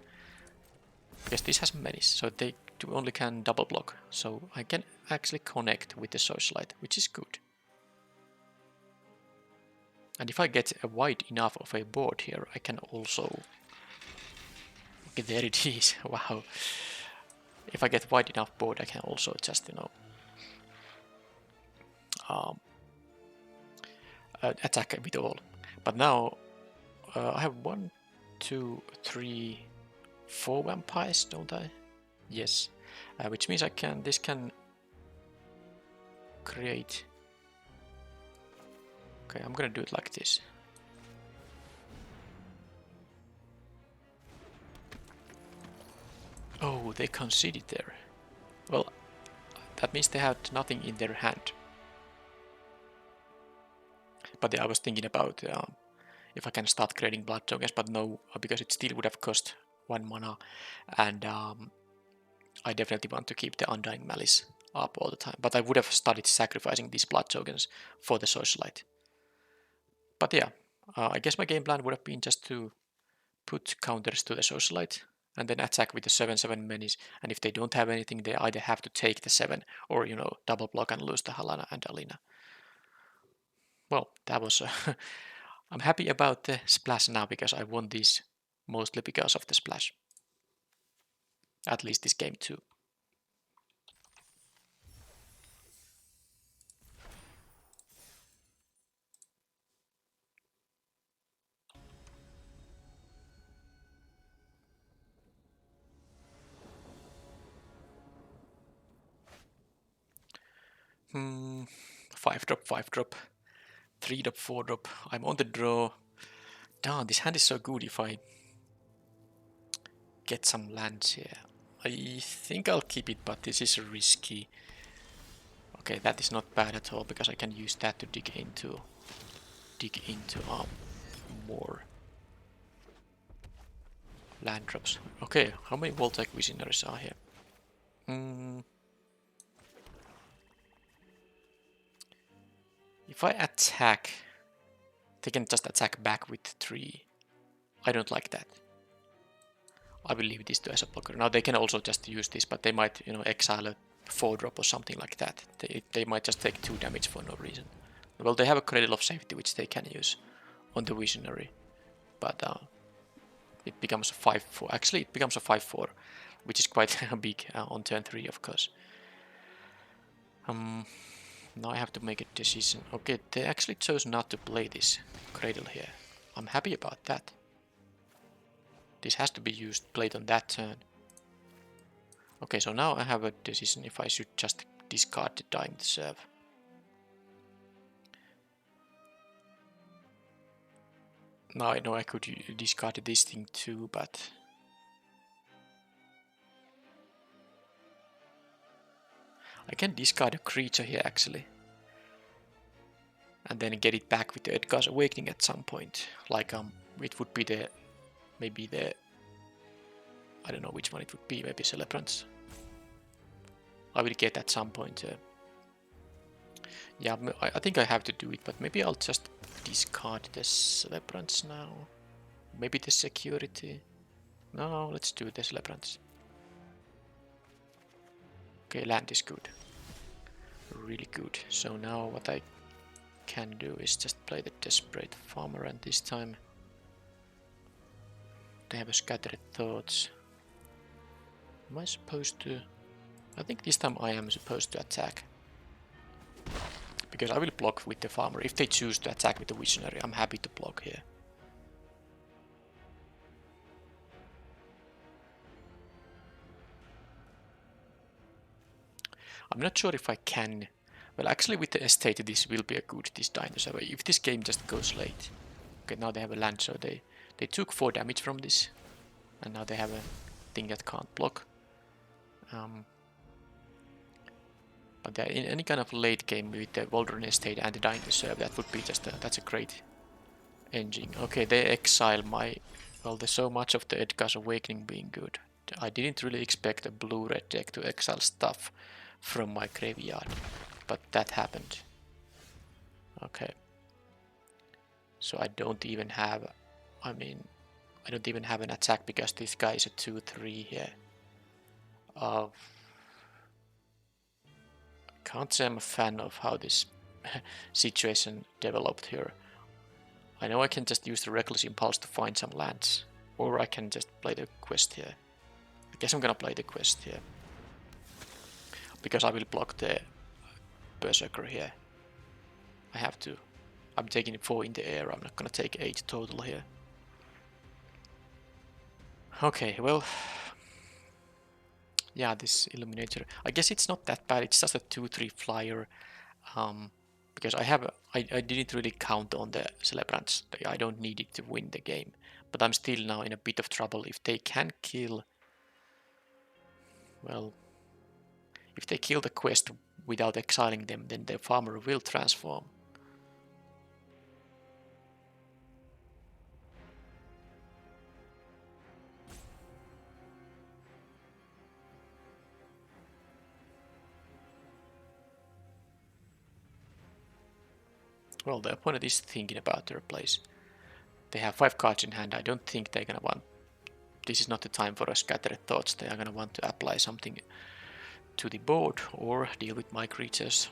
Because this has menace, so they only can double block. So I can actually connect with the Socialite, which is good. And if I get a wide enough of a board here, I can also... Okay, there it is. Wow. If I get wide enough board, I can also just, you know... attack with all. But now I have 1, 2, 3, 4 vampires, don't I? Yes. Which means this can create... Okay, I'm gonna do it like this. Oh, they conceded there. Well, that means they had nothing in their hand. But I was thinking about if I can start creating blood tokens, but no, because it still would have cost 1 mana, and I definitely want to keep the Undying Malice up all the time. But I would have started sacrificing these blood tokens for the Socialite. But yeah, I guess my game plan would have been just to put counters to the Socialite and then attack with the 7/7 menace. And if they don't have anything, they either have to take the 7 or, you know, double block and lose the Halana and Alina. Well, that was I'm happy about the splash now because I won this mostly because of the splash. At least this game too. Hmm, 5 drop, 5 drop, 3 drop, 4 drop. I'm on the draw. Damn, this hand is so good if I get some lands here. I think I'll keep it, but this is risky. Okay, that is not bad at all because I can use that to dig into more land drops. Okay, how many Voltaic Visionaries are here? If I attack, they can just attack back with 3. I don't like that. I will leave this to as a blocker. Now they can also just use this, but they might, exile a 4 drop or something like that. They might just take 2 damage for no reason. Well, they have a Cradle of Safety which they can use on the Visionary, but it becomes a 5/4. Actually, it becomes a 5/4, which is quite big on turn 3, of course. Now I have to make a decision. Okay, they actually chose not to play this Cradle here. I'm happy about that. This has to be played on that turn. Okay, so now I have a decision if I should just discard the Dying to Serve. Now I know I could discard this thing too, but I can discard a creature here actually. And then get it back with the Edgar's Awakening at some point. Like it would be maybe I don't know which one it would be, maybe Celebrants. I will get at some point. Yeah, I think I have to do it, but maybe I'll just discard the Celebrants now. Maybe the Security. No, let's do the Celebrants. Okay, land is good. Really good. So now what I can do is just play the Desperate Farmer, and this time they have a Scattered Thoughts. Am I supposed to? I think this time I am supposed to attack. Because I will block with the Farmer. If they choose to attack with the Visionary, I'm happy to block here. I'm not sure if I can. Well, actually with the Estate this will be a good, this Dinosaur. If this game just goes late. Okay, now they have a land, so they took 4 damage from this. And now they have a thing that can't block. But in any kind of late game with the Waldron Estate and the Dying to Serve, that would be just that's a great engine. Okay, they exile my... Well, there's so much of the Edgar's Awakening being good. I didn't really expect a blue-red deck to exile stuff from my graveyard, but that happened. Okay. So I don't even have... I don't even have an attack because this guy is a 2/3 here. Can't say I'm a fan of how this situation developed here. I know I can just use the Reckless Impulse to find some lands, or I can just play the quest here. I guess I'm gonna play the quest here. Because I will block the Berserker here. I have to. I'm taking 4 in the air, I'm not gonna take 8 total here. Okay, well... Yeah, this Illuminator. I guess it's not that bad, it's just a 2/3 flyer. Because I didn't really count on the Celebrants. I don't need it to win the game. But I'm still now in a bit of trouble. If they can kill... Well... If they kill the quest without exiling them, then the Farmer will transform. Well, the opponent is thinking about their plays. They have 5 cards in hand. I don't think they're gonna want... This is not the time for a Scattered Thoughts. They are gonna want to apply something to the board or deal with my creatures.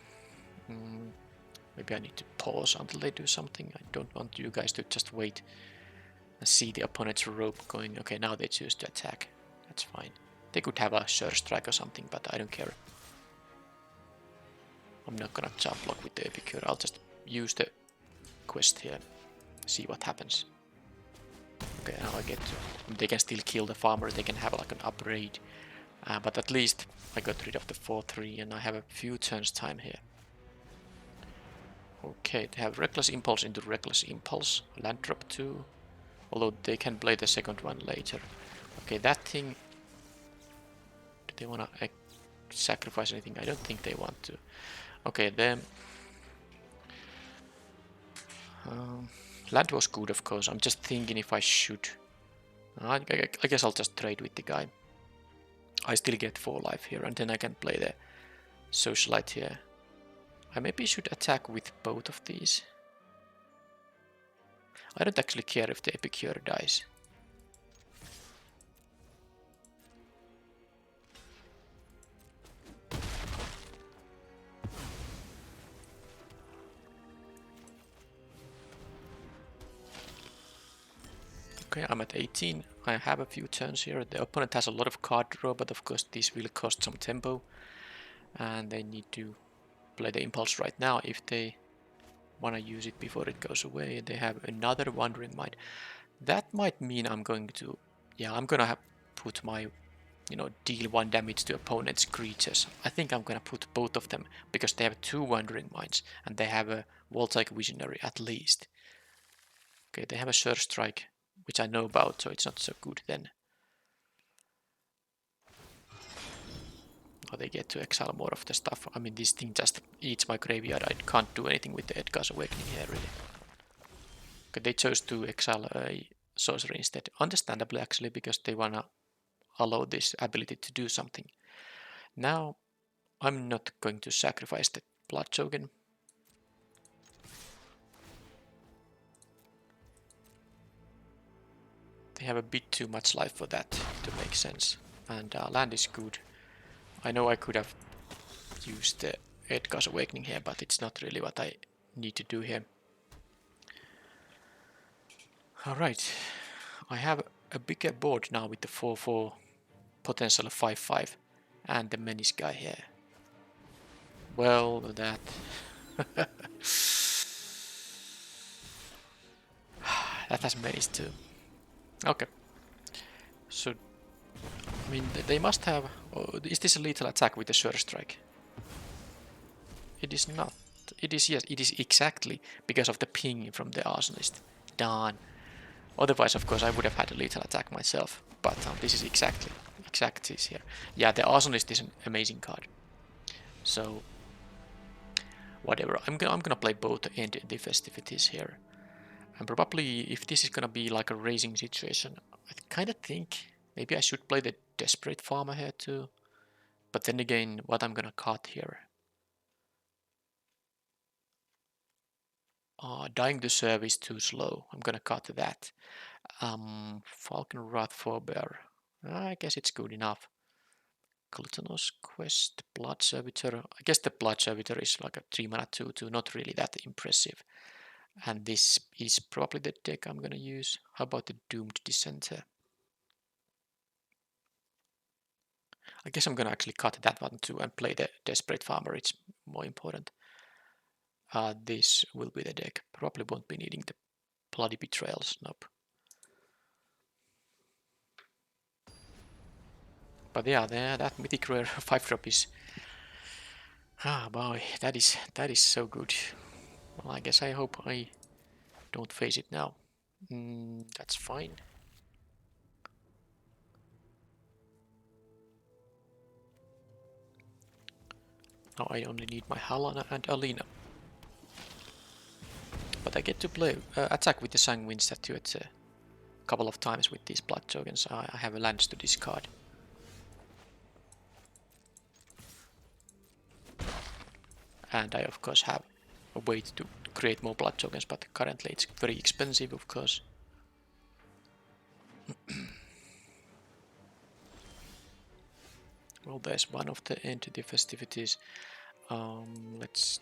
Maybe I need to pause until they do something. I don't want you guys to just wait and see the opponent's rope going. Okay, now they choose to attack. That's fine. They could have a sure strike or something, but I don't care. I'm not gonna jump block with the Epicure. I'll just use the quest here. See what happens. Okay, now I get to... They can still kill the farmer. They can have like an upgrade. But at least I got rid of the 4-3 and I have a few turns time here. Okay, they have Reckless Impulse into Reckless Impulse. Land drop 2. Although they can play the second one later. Okay, that thing... Do they wanna sacrifice anything? I don't think they want to. Okay, then... land was good, of course. I'm just thinking if I should... I guess I'll just trade with the guy. I still get 4 life here, and then I can play the Socialite here. I maybe should attack with both of these. I don't actually care if the Epicure dies. Okay, I'm at 18. I have a few turns here. The opponent has a lot of card draw, but of course this will cost some tempo. And they need to play the Impulse right now if they want to use it before it goes away. They have another Wandering Mind. That might mean I'm going to... Yeah, I'm gonna put my... deal 1 damage to opponent's creatures. I think I'm gonna put both of them because they have 2 Wandering Minds and they have a Voltaic Visionary at least. Okay, they have a Sure Strike, which I know about, so it's not so good then. Or they get to exile more of the stuff. I mean, this thing just eats my graveyard. I can't do anything with the Edgar's Awakening here, really. Okay, they chose to exile a sorcery instead. Understandably, actually, because they wanna allow this ability to do something. Now, I'm not going to sacrifice the Blood Token. They have a bit too much life for that to make sense. And land is good. I know I could have used the Edgar's Awakening here, but it's not really what I need to do here. Alright, I have a bigger board now with the 4-4 potential 5-5 and the Menace guy here. Well, that... that has Menace too. Okay. So, I mean, they must have... Oh, is this a lethal attack with the Sure Strike? It is not. It is, yes, it is exactly because of the ping from the Arsonist. Darn. Otherwise, of course, I would have had a lethal attack myself. But this is exact is here. Yeah, the Arsonist is an amazing card. So, whatever. I'm gonna play both and the festivities here. And probably, if this is gonna be like a raising situation, I kind of think maybe I should play the Desperate Farmer here too. But then again, what I'm gonna cut here. Dying to serve is too slow. I'm gonna cut that. Falcon Wrath Forebear. I guess it's good enough. Gluttonous Quest, Blood Servitor. I guess the Blood Servitor is like a 3-mana 2-2, not really that impressive. And this is probably the deck I'm gonna use. How about the Doomed Dissenter? I guess I'm gonna actually cut that one too and play the Desperate Farmer, it's more important. This will be the deck. Probably won't be needing the Bloody Betrayals, nope. But yeah, that Mythic Rare 5-drop is... Ah boy, that is so good. Well, I guess I hope I don't face it now. That's fine. Now I only need my Halana and Alina. But I get to play attack with the Sanguine Statuette a couple of times with these blood tokens. I have a lands to discard. And I of course have a way to create more blood tokens, but currently it's very expensive, of course. Well, there's one of the entity festivities. Let's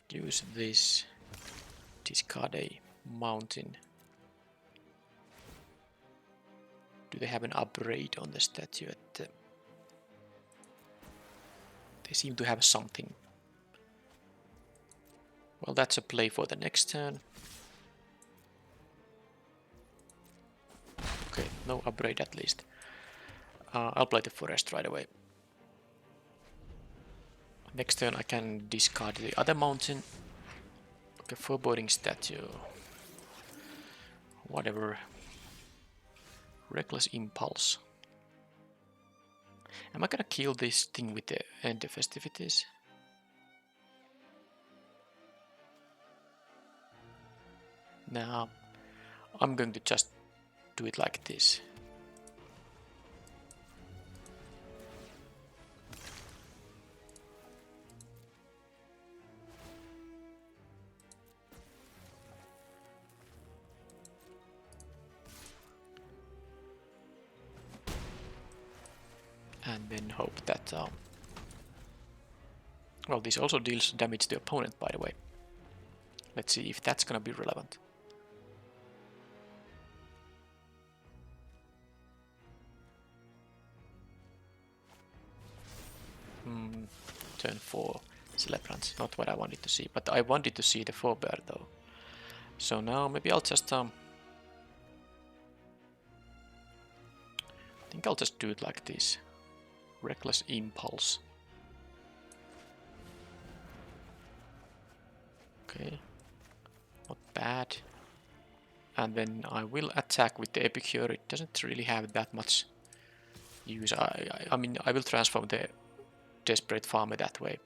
use this, discard a mountain. Do they have an upgrade on the statue? They seem to have something. Well, that's a play for the next turn. Okay, no upgrade at least. I'll play the forest right away. Next turn I can discard the other mountain. Okay, foreboding statue. Whatever. Reckless impulse. Am I gonna kill this thing with the end of festivities? No. I'm going to just do it like this. And then hope that... well, this also deals damage to the opponent, by the way. Let's see if that's gonna be relevant. Turn 4 celebrants, not what I wanted to see, but I wanted to see the forebear though. So now maybe I'll just I think I'll just do it like this. Reckless impulse. Okay, not bad. And then I will attack with the Epicure. It doesn't really have that much use. I mean, I will transform the Desperate Farmer that way.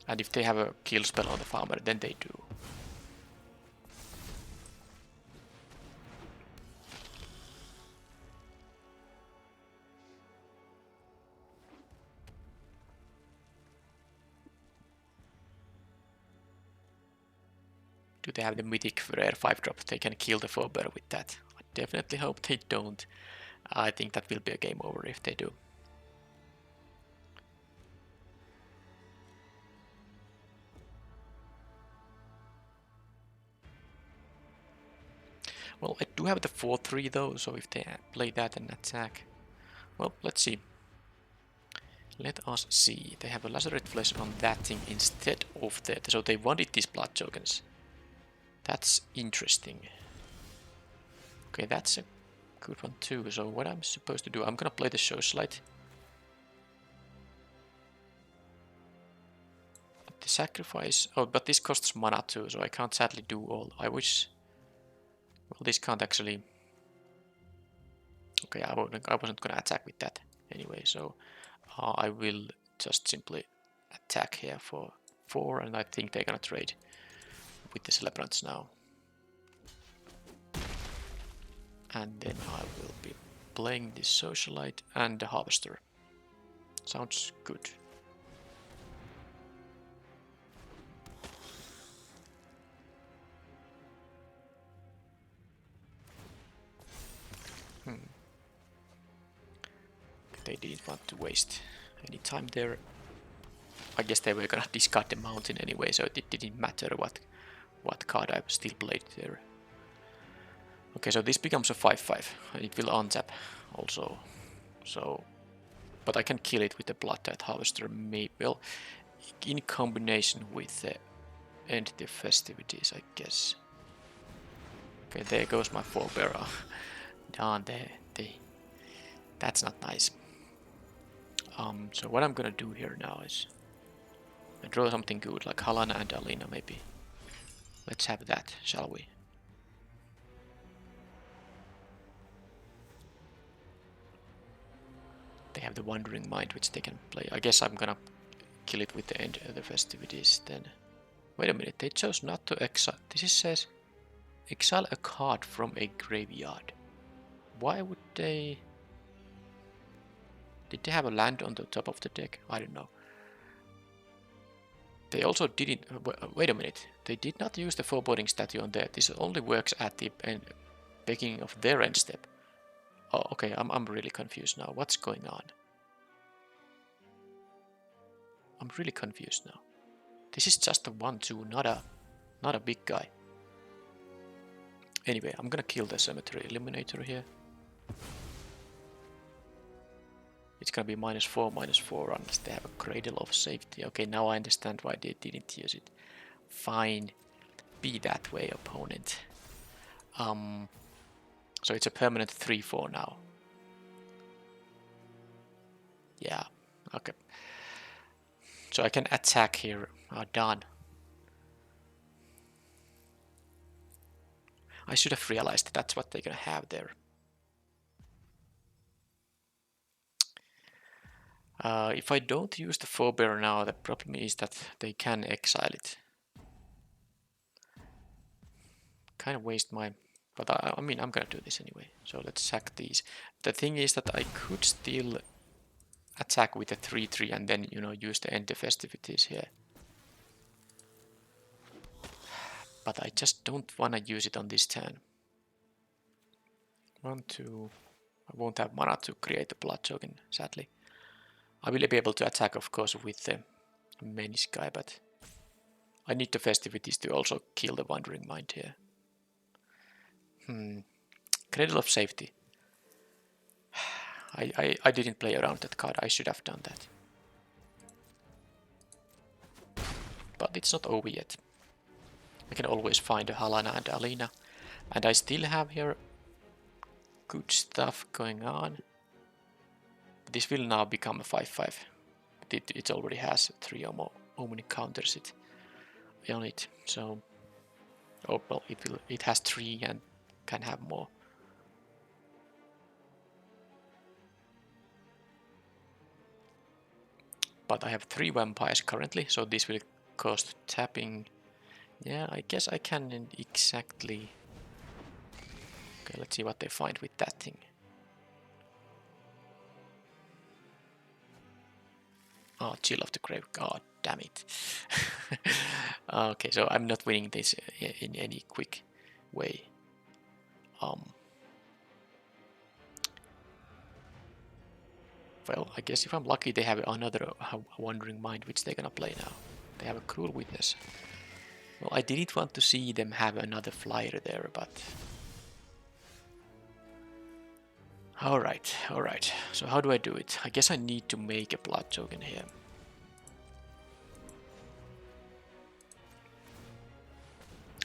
And if they have a kill spell on the farmer, then they do. Do they have the mythic rare 5-drop? They can kill the forebear with that. I definitely hope they don't. I think that will be a game over if they do. Well, I do have the 4-3 though, so if they play that and attack... Well, let's see. Let us see. They have a lacerate flesh on that thing instead of that. So they wanted these blood tokens. That's interesting. Okay, that's a good one too. So what I'm supposed to do, I'm gonna play the socialite. But the sacrifice... Oh, but this costs mana too, so I can't sadly do all. I wish... Well, this can't actually... Okay, I wasn't gonna attack with that anyway, so I will just simply attack here for 4, and I think they're gonna trade with the celebrants now. And then I will be playing the socialite and the harvester. Sounds good. They didn't want to waste any time there. I guess they were gonna discard the mountain anyway, so it didn't matter what card I still played there. Okay, so this becomes a 5-5, and it will untap also. So, but I can kill it with the Blood-Tide Harvester, maybe, well, in combination with the End the Festivities, I guess. Okay, there goes my forebearer. Darn, that's not nice. So what I'm gonna do here now is I draw something good, like Halana and Alina maybe. Let's have that, shall we? They have the Wandering Mind, which they can play. I guess I'm gonna kill it with the End of the Festivities then. Wait a minute, they chose not to exile. This says exile a card from a graveyard. Why would they... Did they have a land on the top of the deck? I don't know. They also didn't... Wait a minute. They did not use the foreboding statue on there. This only works at the beginning of their end step. Oh, okay. I'm really confused now. What's going on? I'm really confused now. This is just a 1-2, not a big guy. Anyway, I'm gonna kill the Cemetery Eliminator here. It's gonna be -4/-4 unless they have a Cradle of Safety. Okay, now I understand why they didn't use it. Fine. Be that way, opponent. So it's a permanent 3/4 now. Yeah, okay. So I can attack here. Done. I should have realized that's what they're gonna have there. If I don't use the Forebear now, the problem is that they can exile it. Kind of waste my... But I mean, I'm gonna do this anyway. So let's sack these. The thing is that I could still attack with a 3/3 and then, you know, use the End of Festivities here. But I just don't want to use it on this turn. 1, 2... I won't have mana to create a blood token, sadly. I will be able to attack, of course, with the Menace guy, but I need the Festivities to also kill the Wandering Mind here. Cradle of Safety. I didn't play around that card. I should have done that. But it's not over yet. I can always find a Halana and Alina. And I still have here good stuff going on. This will now become a 5/5. It already has 3 or more Omen counters it on it. So, oh well, it has 3 and can have more. But I have 3 vampires currently, so this will cost tapping. Yeah, I guess I can exactly. Okay, let's see what they find with that thing. Oh, Chill of the Grave. God damn it. Okay, so I'm not winning this in any quick way. Well, I guess if I'm lucky, they have another Wandering Mind, which they're gonna play now. They have a Cruel Witness. Well, I didn't want to see them have another flyer there, but... Alright, alright. So how do I do it? I guess I need to make a blood token here.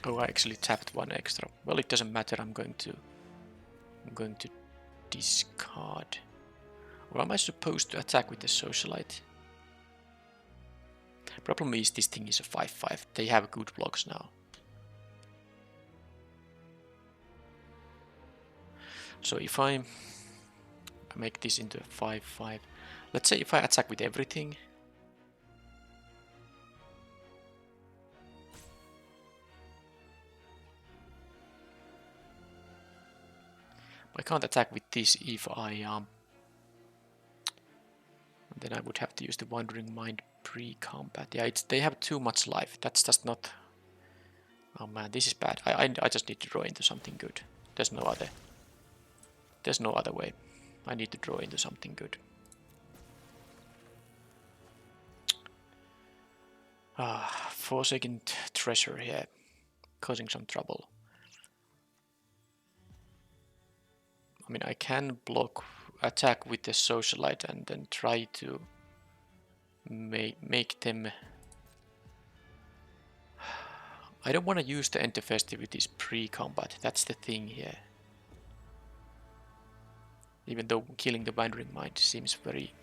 Oh, I actually tapped 1 extra. Well, it doesn't matter. I'm going to discard. Or am I supposed to attack with the Socialite? Problem is this thing is a 5/5. They have good blocks now. So if I make this into a 5/5, let's say if I attack with everything. I can't attack with this if I then I would have to use the Wandering Mind pre-combat. Yeah, they have too much life. That's just not... Oh man, this is bad. I just need to draw into something good. There's no other way. I need to draw into something good. Forsaken Treasure here, causing some trouble. I mean, I can attack with the Socialite and then try to make them... I don't want to use the End of Festivities pre-combat, that's the thing here. Even though killing the Wandering Mind seems very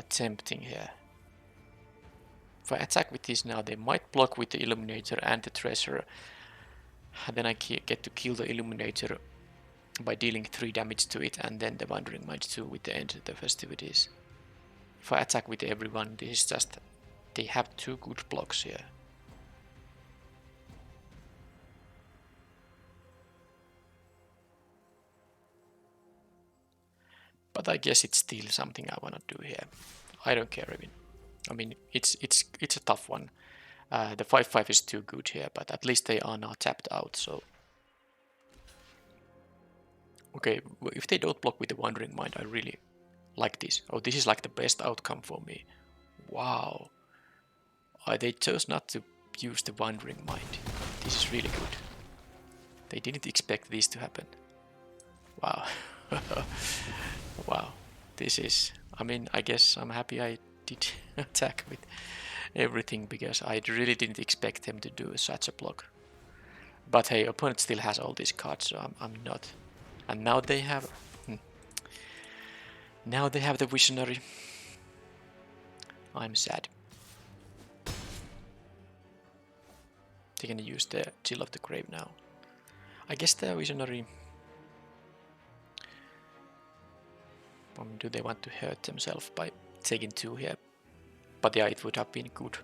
tempting here. If I attack with this now, they might block with the Illuminator and the Treasure. And then I get to kill the Illuminator by dealing 3 damage to it, and then the Wandering Mind 2 with the End of the Festivities. If I attack with everyone, this is just... They have 2 good blocks here. But I guess it's still something I wanna do here. I don't care even. I mean, it's a tough one. The 5/5 is too good here, but at least they are now tapped out, so... Okay, if they don't block with the Wandering Mind, I really like this. Oh, this is like the best outcome for me. Wow. They chose not to use the Wandering Mind. This is really good. They didn't expect this to happen. Wow. Wow. This is... I mean, I guess I'm happy I did attack with everything, because I really didn't expect them to do such a block. But hey, opponent still has all these cards, so I'm not. And now they have... Now they have the Visionary. I'm sad. They're gonna use the Chill of the Grave now. I guess the Visionary... do they want to hurt themselves by taking 2 here? But yeah, it would have been good.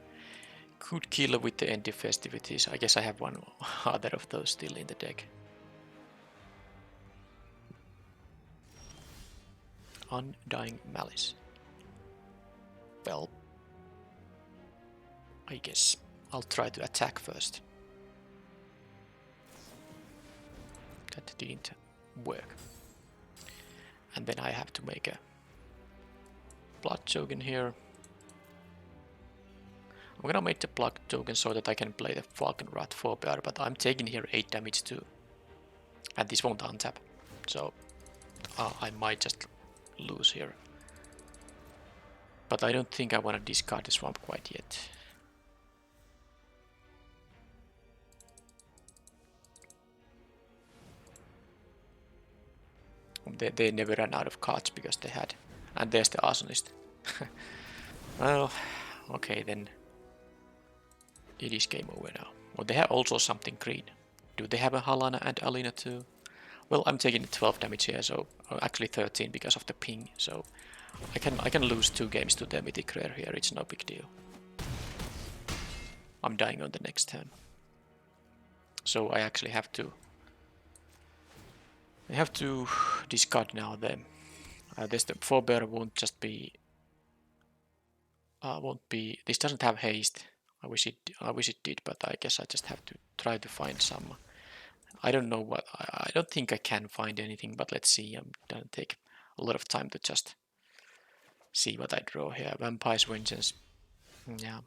Good kill with the end of festivities. I guess I have one other of those still in the deck. Undying Malice. Well, I guess I'll try to attack first. That didn't work. And then I have to make a blood token here. I'm gonna make the blood token so that I can play the Falkenrath Forebear, but I'm taking here 8 damage too. And this won't untap, so I might just lose here. But I don't think I want to discard the Swamp quite yet. They never ran out of cards because they had. And there's the Arsonist. Well, okay then. It is game over now. Well, they have also something green. Do they have a Halana and Alina too? Well, I'm taking 12 damage here, so actually 13 because of the ping. So I can lose 2 games to the Mythic Rare here. It's no big deal. I'm dying on the next turn. So I actually have to. I have to discard now. There's the Forebear won't just be. Won't be. This doesn't have haste. I wish it did, but I guess I just have to try to find some. I don't know what. I don't think I can find anything, but let's see. I'm gonna take a lot of time to just see what I draw here. Vampire's Vengeance. Yeah.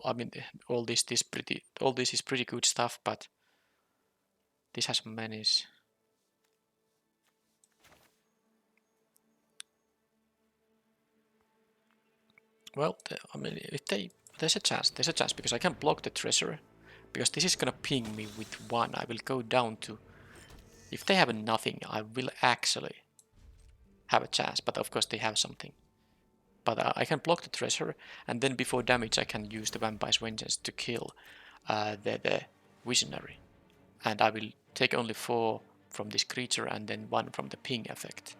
I mean, all this is pretty good stuff, but this has menace. Well, I mean, there's a chance because I can block the Treasurer, because this is gonna ping me with 1. I will go down to. If they have nothing, I will actually have a chance, but of course they have something. But I can block the Treasurer, and then before damage I can use the Vampire's Vengeance to kill the Visionary. And I will take only 4 from this creature and then 1 from the ping effect.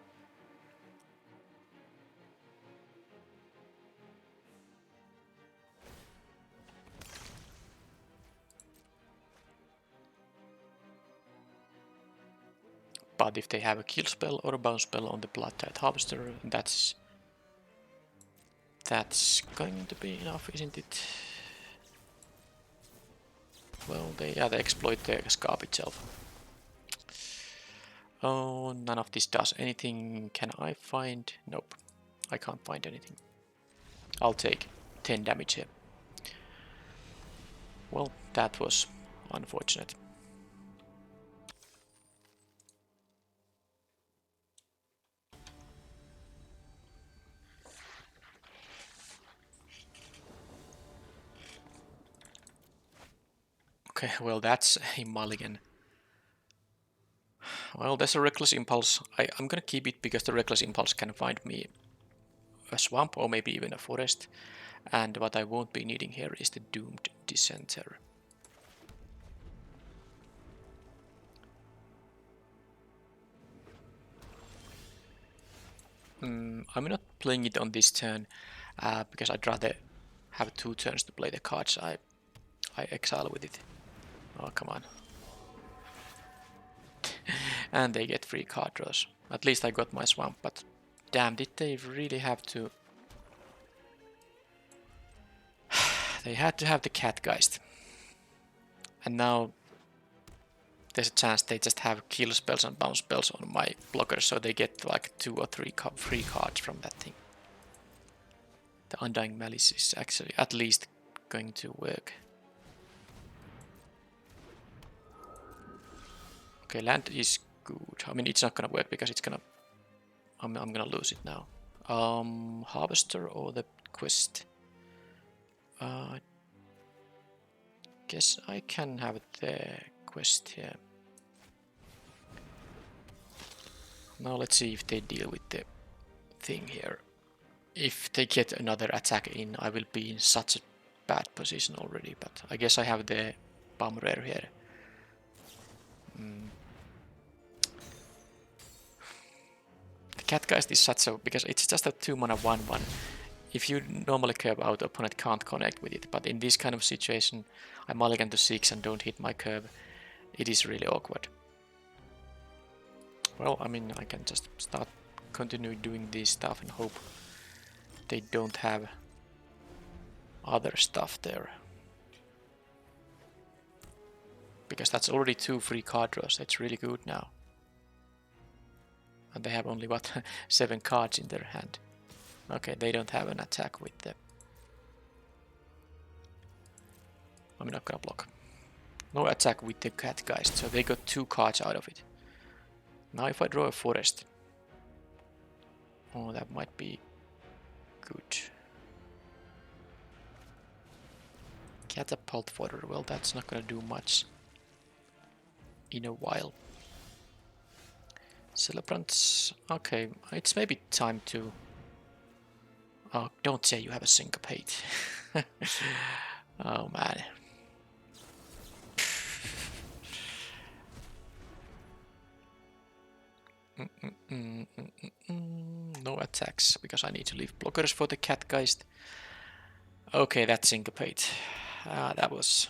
But if they have a kill spell or a bounce spell on the Blood-Tide Harvester, that's going to be enough, isn't it? Well, they exploit the Scarp itself. Oh, none of this does anything. Can I find? Nope, I can't find anything. I'll take 10 damage here. Well, that was unfortunate. Okay, well that's a mulligan. Well, there's a Reckless Impulse. I'm gonna keep it because the Reckless Impulse can find me a swamp or maybe even a forest. And what I won't be needing here is the Doomed Dissenter. I'm not playing it on this turn because I'd rather have 2 turns to play the cards I exile with it. Oh, come on. And they get 3 card draws. At least I got my swamp, but damn, did they really have to... They had to have the Catgeist. And now there's a chance they just have kill spells and bounce spells on my blockers, so they get like 2 or 3 free cards from that thing. The Undying Malice is actually at least going to work? Okay, land is good. I mean, it's not gonna work because it's gonna... I'm gonna lose it now. Harvester or the quest? Guess I can have the quest here. Now let's see if they deal with the thing here. If they get another attack in, I will be in such a bad position already, but I guess I have the bomb rare here. The Catgeist is such a... because it's just a 2 mana 1/1. If you normally curve out, opponent can't connect with it, but in this kind of situation, I mulligan to 6 and don't hit my curve. It is really awkward. Well, I mean, I can just continue doing this stuff and hope they don't have other stuff there. Because that's already 2 free card draws, that's really good now. And they have only, what, 7 cards in their hand. Okay, they don't have an attack with the... I'm not gonna block. No attack with the Catgeist, so they got 2 cards out of it. Now if I draw a forest... oh, that might be good. Catapult fodder, well, that's not gonna do much in a while. Celebrants, okay, it's maybe time to... oh, don't say you have a syncopate. Oh man. No attacks, because I need to leave blockers for the Catgeist. Okay, that's syncopate. That was...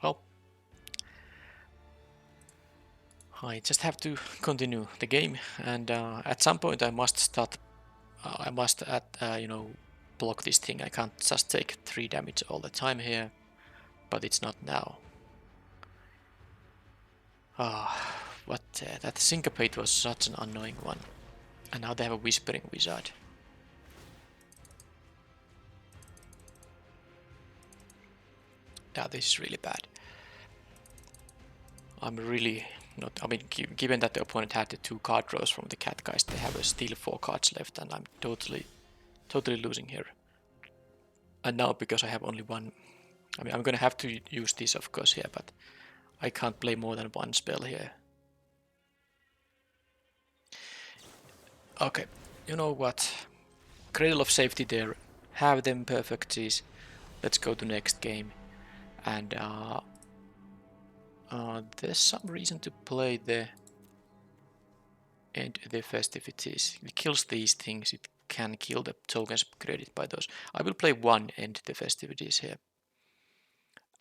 well... I just have to continue the game, and at some point I must start... I must, you know, block this thing. I can't just take 3 damage all the time here, but it's not now. What? That syncopate was such an annoying one. And now they have a whispering wizard. Yeah, this is really bad. I'm really not... I mean, given that the opponent had the 2 card draws from the Catgeist, they have still 4 cards left, and I'm totally losing here. And now, because I have only 1... I mean, I'm gonna have to use this, of course, here, but I can't play more than 1 spell here. Okay, you know what? Cradle of Safety there. Have them perfecties. Let's go to next game. And there's some reason to play the End the Festivities. It kills these things. It can kill the tokens created by those. I will play 1 End the Festivities here.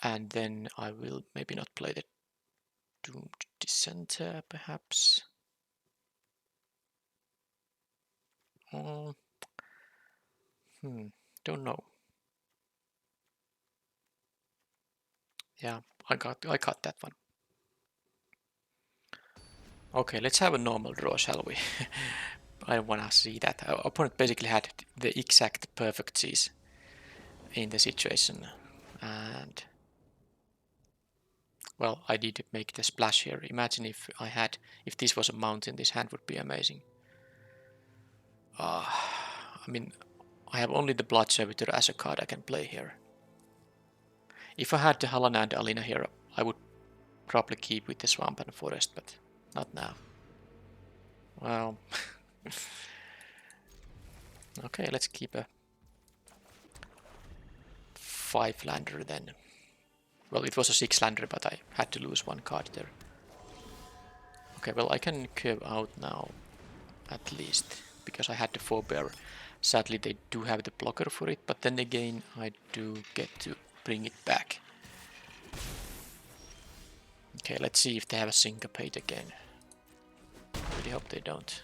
And then I will maybe not play the Doomed Dissenter, perhaps. Don't know. Yeah, I got that one. Okay, let's have a normal draw, shall we? I don't wanna see that. Our opponent basically had the exact perfecties in the situation, and well, I did make the splash here. Imagine if this was a mountain, this hand would be amazing. I mean, I have only the Blood Servitor as a card I can play here. If I had the Halana and Alina here, I would probably keep with the Swamp and Forest, but not now. Well, okay, let's keep a 5-lander then. Well, it was a 6-lander, but I had to lose 1 card there. Okay, well, I can curve out now, at least, because I had the 4-bear. Sadly, they do have the blocker for it, but then again, I do get to bring it back. Okay, let's see if they have a syncopate again. I really hope they don't.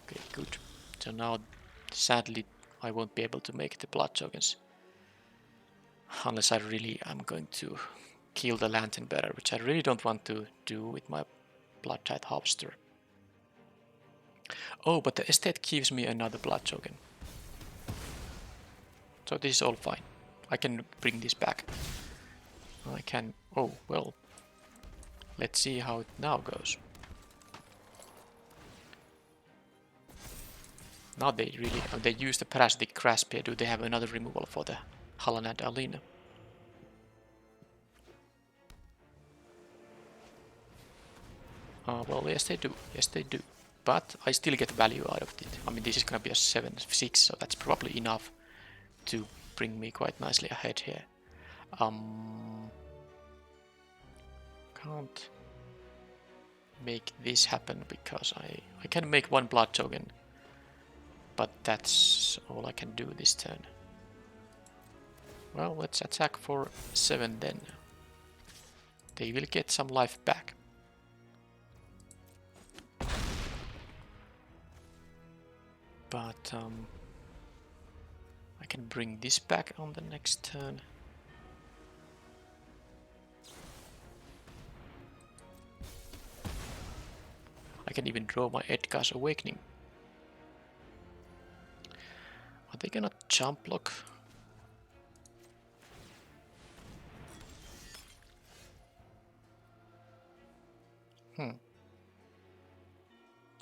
Okay, good. So now, sadly, I won't be able to make the blood tokens. Unless I really am going to kill the Lantern Bearer, which I really don't want to do with my Blood Tide Harvester. Oh, but the estate gives me another blood token. So this is all fine. I can bring this back. I can... Oh, well. Let's see how it now goes. Now they really... they use the parasitic grasp here. Do they have another removal for the Hallan and Alina? Well, yes they do. Yes they do. But I still get value out of it. I mean, this is gonna be a 7-6, so that's probably enough to bring me quite nicely ahead here. Can't make this happen because I can make one blood token, but that's all I can do this turn. Well, let's attack for 7 then. They will get some life back. But I can bring this back on the next turn. I can even draw my Edgar's Awakening. Are they gonna jump block?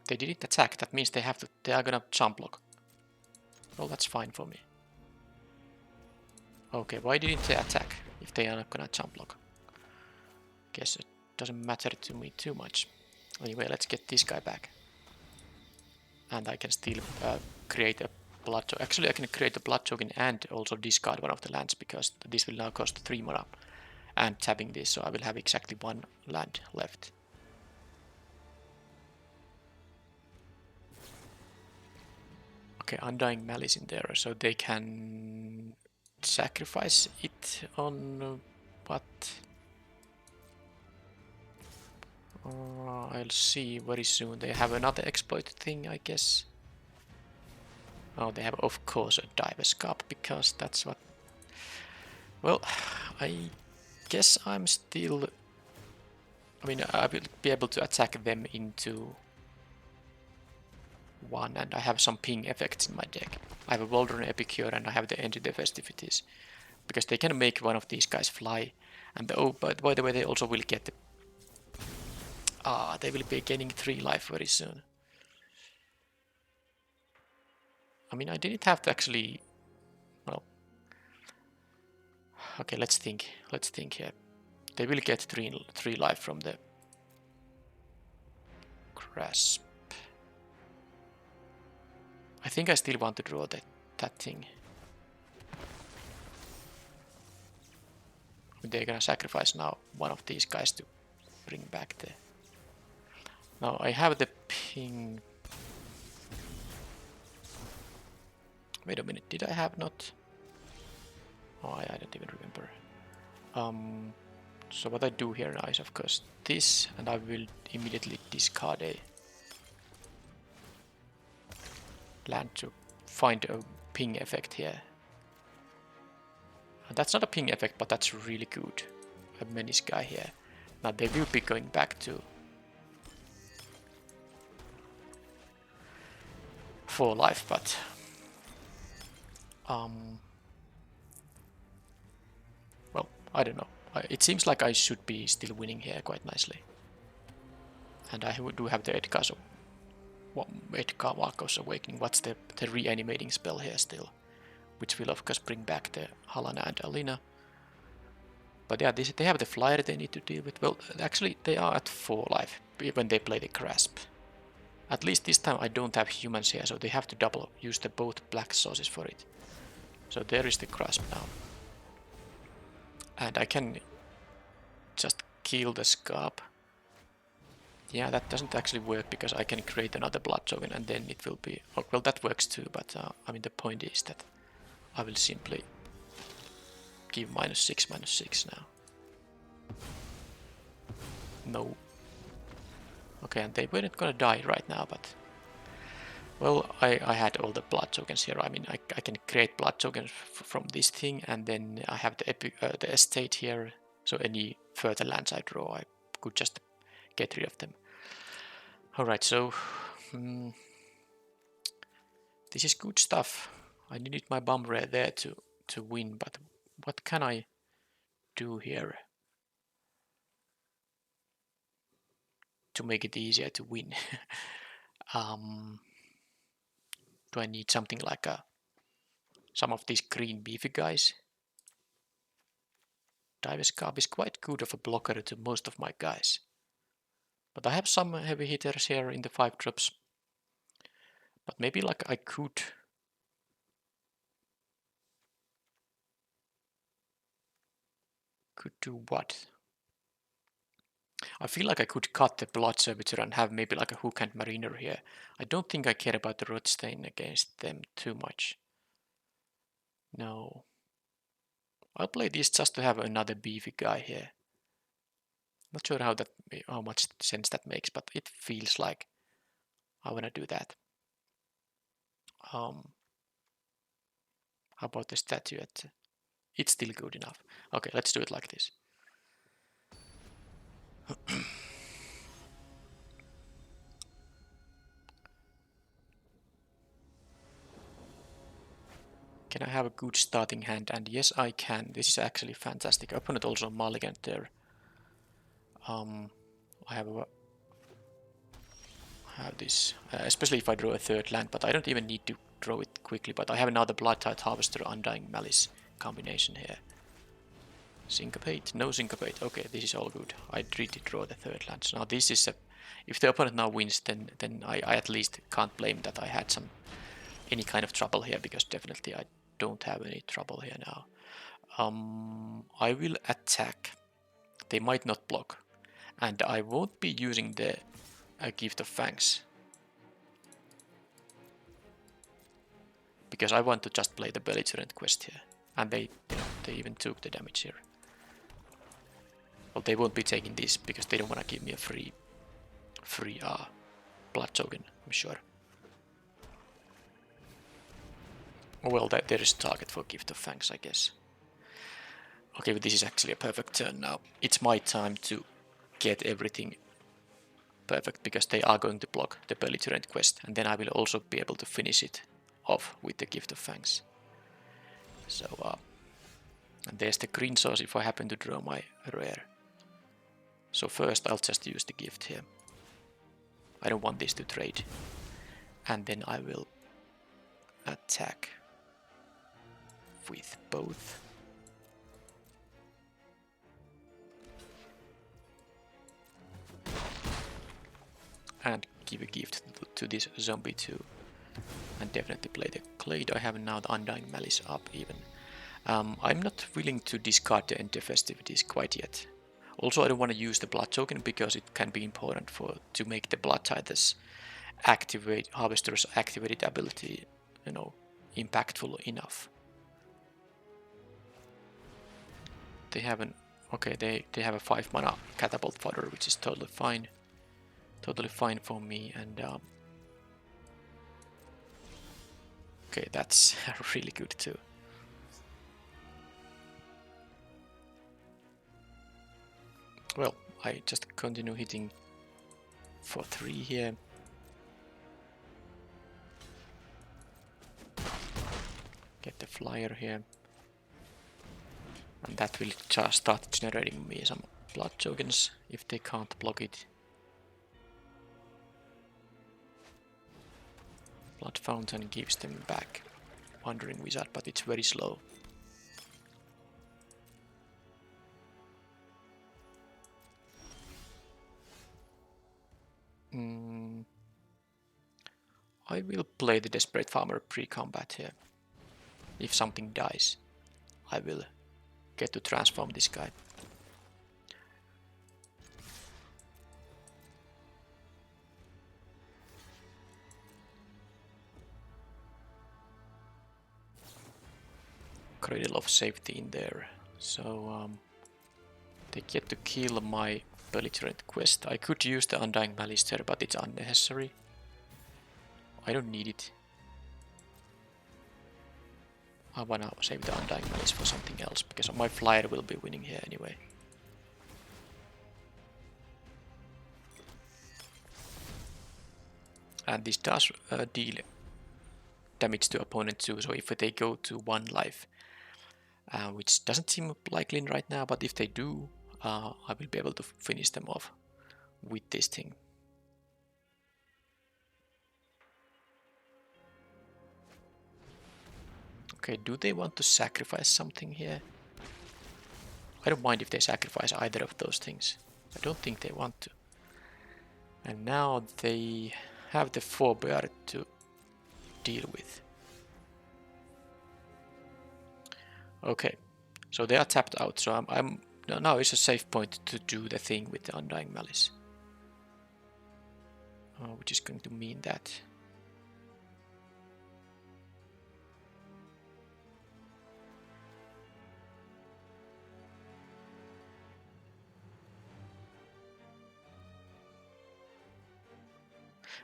They didn't attack, that means they are gonna jump block. Well, that's fine for me. Okay, why didn't they attack if they are not gonna jump block? Guess it doesn't matter to me too much. Anyway, let's get this guy back. And I can still create a blood token. Actually, I can create a blood token and also discard one of the lands because this will now cost 3 mana. And tapping this, so I will have exactly 1 land left. Okay, Undying Malice in there, so they can sacrifice it on what? I'll see very soon. They have another exploit thing, I guess. Oh, they have, of course, a Diver's Cup, because that's what... Well, I guess I'm still... I mean, I will be able to attack them into 1, and I have some ping effects in my deck. I have a Waldron Epicure, and I have the End of the Festivities. Because they can make one of these guys fly. And oh, but by the way, they also will get the... they will be gaining 3 life very soon. I mean, I didn't have to actually... Well... Okay, let's think. Let's think here. They will get 3 life from the... Grasp. I think I still want to draw that thing. They're gonna sacrifice now one of these guys to bring back the... Now I have the ping... Wait a minute, did I have not... Oh, I don't even remember. So what I do here now is of course this, and I will immediately discard a land to find a ping effect here. And that's not a ping effect, but that's really good. A menace guy here. Now they will be going back to 4 life, but well, I don't know. It seems like I should be still winning here quite nicely. And I do have the Edgar Walker's Awakening. What's the reanimating spell here still? Which will of course bring back the Halana and Alina. But yeah, they have the flyer they need to deal with. Well, actually they are at 4 life when they play the Grasp. At least this time I don't have humans here, so they have to double use the both black sources for it. So there is the Grasp now. And I can just kill the Scarp. Yeah, that doesn't actually work because I can create another blood token and then it will be... Oh, well, that works too, but I mean the point is that I will simply give -6/-6 now. No. Okay, and they weren't gonna die right now, but... Well, I had all the blood tokens here. I mean, I can create blood tokens from this thing, and then I have the estate here. So any further lands I draw, I could just get rid of them. Alright, so... This is good stuff. I needed my bomb rare there to win, but what can I do here to make it easier to win? Do I need something like some of these green beefy guys? Diver's Carp is quite good of a blocker to most of my guys. But I have some heavy hitters here in the 5 drops. But maybe like I could do what? I feel like I could cut the Blood Servitor and have maybe like a Hook and Mariner here. I don't think I care about the Rotstain against them too much. No. I'll play this just to have another beefy guy here. Not sure how much sense that makes, but it feels like I wanna do that. How about the statuette? It's still good enough. Okay, let's do it like this. Can I have a good starting hand? And yes, I can. This is actually fantastic. Opponent also mulligan there. I have this, especially if I draw a third land, but I don't even need to draw it quickly. But I have another Blood-Tithe Harvester Undying Malice combination here. Syncopate? No syncopate. Okay, this is all good. I did draw the third land. So now this is a... If the opponent now wins, then I at least can't blame that I had any kind of trouble here, because definitely I don't have any trouble here now. I will attack. They might not block. And I won't be using the Gift of Fangs, because I want to just play the belligerent quest here. And they even took the damage here. Well, they won't be taking this because they don't want to give me a free blood token, I'm sure. Well, there is target for Gift of Fangs, I guess. Okay, but this is actually a perfect turn now. It's my time to get everything perfect, because they are going to block the belligerent quest, and then I will also be able to finish it off with the Gift of Fangs. So, and there's the green source if I happen to draw my rare. So first I'll just use the gift here. I don't want this to trade. And then I will attack with both. And give a gift to this zombie too. And definitely play the Glade. I have now the Undying Malice up even. I'm not willing to discard the Enter Festivities quite yet. Also, I don't want to use the Blood Token because it can be important to make the Blood-Tithe Harvester's activated ability, impactful enough. They have they have a 5 mana Catapult Fodder, which is totally fine. Totally fine for me, and okay, that's really good too. Well, I just continue hitting for 3 here. Get the flyer here. And that will just start generating me some blood tokens if they can't block it. Blood Fountain gives them back Wandering Wizard, but it's very slow. I will play the Desperate Farmer pre-combat here. If something dies, I will get to transform this guy. Cradle of Safety in there. So they get to kill my belligerent quest. I could use the Undying Malice there, but it's unnecessary. I don't need it. I wanna save the Undying Malice for something else, because my flyer will be winning here anyway. And this does deal damage to opponent too. So if they go to 1 life, which doesn't seem likely right now, but if they do, I will be able to finish them off with this thing. Okay, do they want to sacrifice something here? I don't mind if they sacrifice either of those things. I don't think they want to. And now they have the forebear to deal with. Okay, so they are tapped out, so now is a safe point to do the thing with the Undying Malice. Which is going to mean that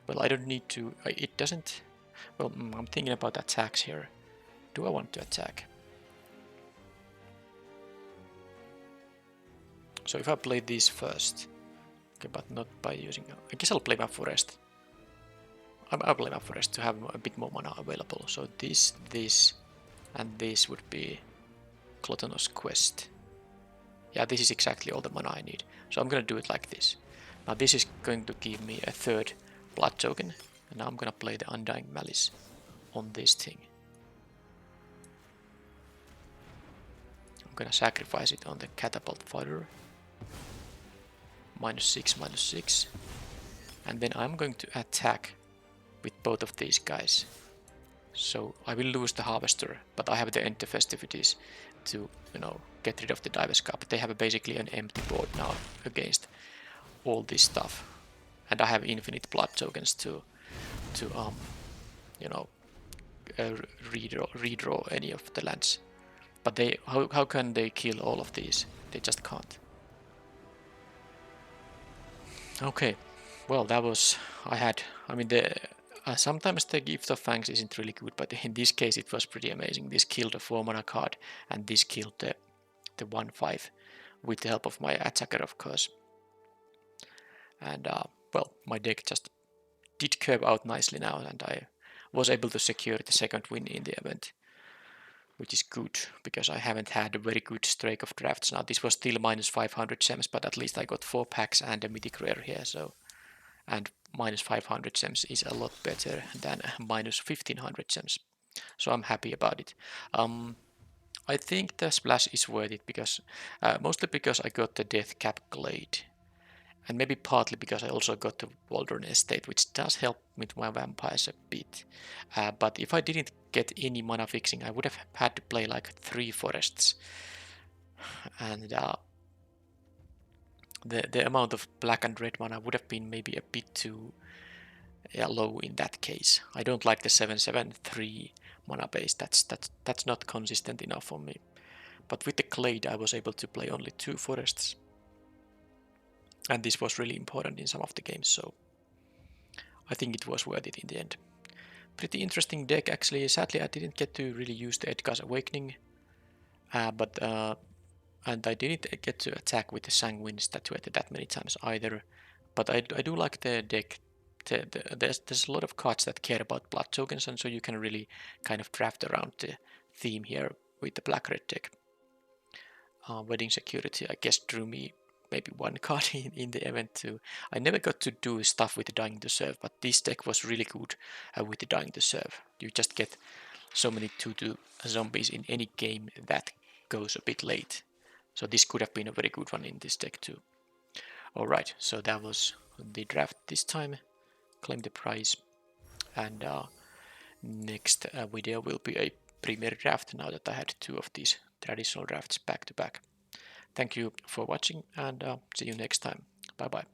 well, I don't need to, it doesn't, well, I'm thinking about attacks here. Do I want to attack? So if I play these first, okay, but not by using, I guess I'll play my forest. I'll play my forest to have a bit more mana available. So this, and this would be Gluttonous Quest. Yeah, this is exactly all the mana I need. So I'm gonna do it like this. Now this is going to give me a 3rd blood token, and now I'm gonna play the Undying Malice on this thing. I'm gonna sacrifice it on the Catapult Fighter. -6, -6. And then I'm going to attack with both of these guys. So I will lose the Harvester, but I have the End the Festivities to, you know, get rid of the Divers Cup. They have basically an empty board now against all this stuff. And I have infinite blood tokens to you know, redraw any of the lands. But they, how can they kill all of these? They just can't. Okay, well that was, I mean sometimes the Gift of Fangs isn't really good, but in this case it was pretty amazing. This killed a 4 mana card, and this killed the 1/5 with the help of my attacker, of course. And well, my deck just did curve out nicely now, and I was able to secure the 2nd win in the event, which is good, because I haven't had a very good streak of drafts. Now this was still -500 gems, but at least I got 4 packs and a mythic rare here, so, and -500 gems is a lot better than -1500 gems, so I'm happy about it. I think the splash is worth it, because mostly because I got the Death Cap Glade, and maybe partly because I also got the Waldron Estate, which does help with my vampires a bit. But if I didn't get any mana fixing, I would have had to play like 3 forests, and the amount of black and red mana would have been maybe a bit too low in that case. I don't like the 7/7/3 mana base. That's not consistent enough for me. But with the Glade, I was able to play only 2 forests, and this was really important in some of the games, so I think it was worth it in the end. Pretty interesting deck, actually. Sadly, I didn't get to really use the Edgar's Awakening, and I didn't get to attack with the Sanguine Statuette that many times either. But I do like the deck. There's a lot of cards that care about blood tokens, and so you can really kind of draft around the theme here with the black-red deck. Wedding Security, I guess, drew me maybe 1 card in the event too. I never got to do stuff with Dying to Serve, but this deck was really good with the Dying to Serve. You just get so many 2/2 zombies in any game that goes a bit late. So this could have been a very good one in this deck too. Alright, so that was the draft this time. Claim the prize. And next video will be a Premier draft, now that I had 2 of these traditional drafts back to back. Thank you for watching, and see you next time. Bye bye.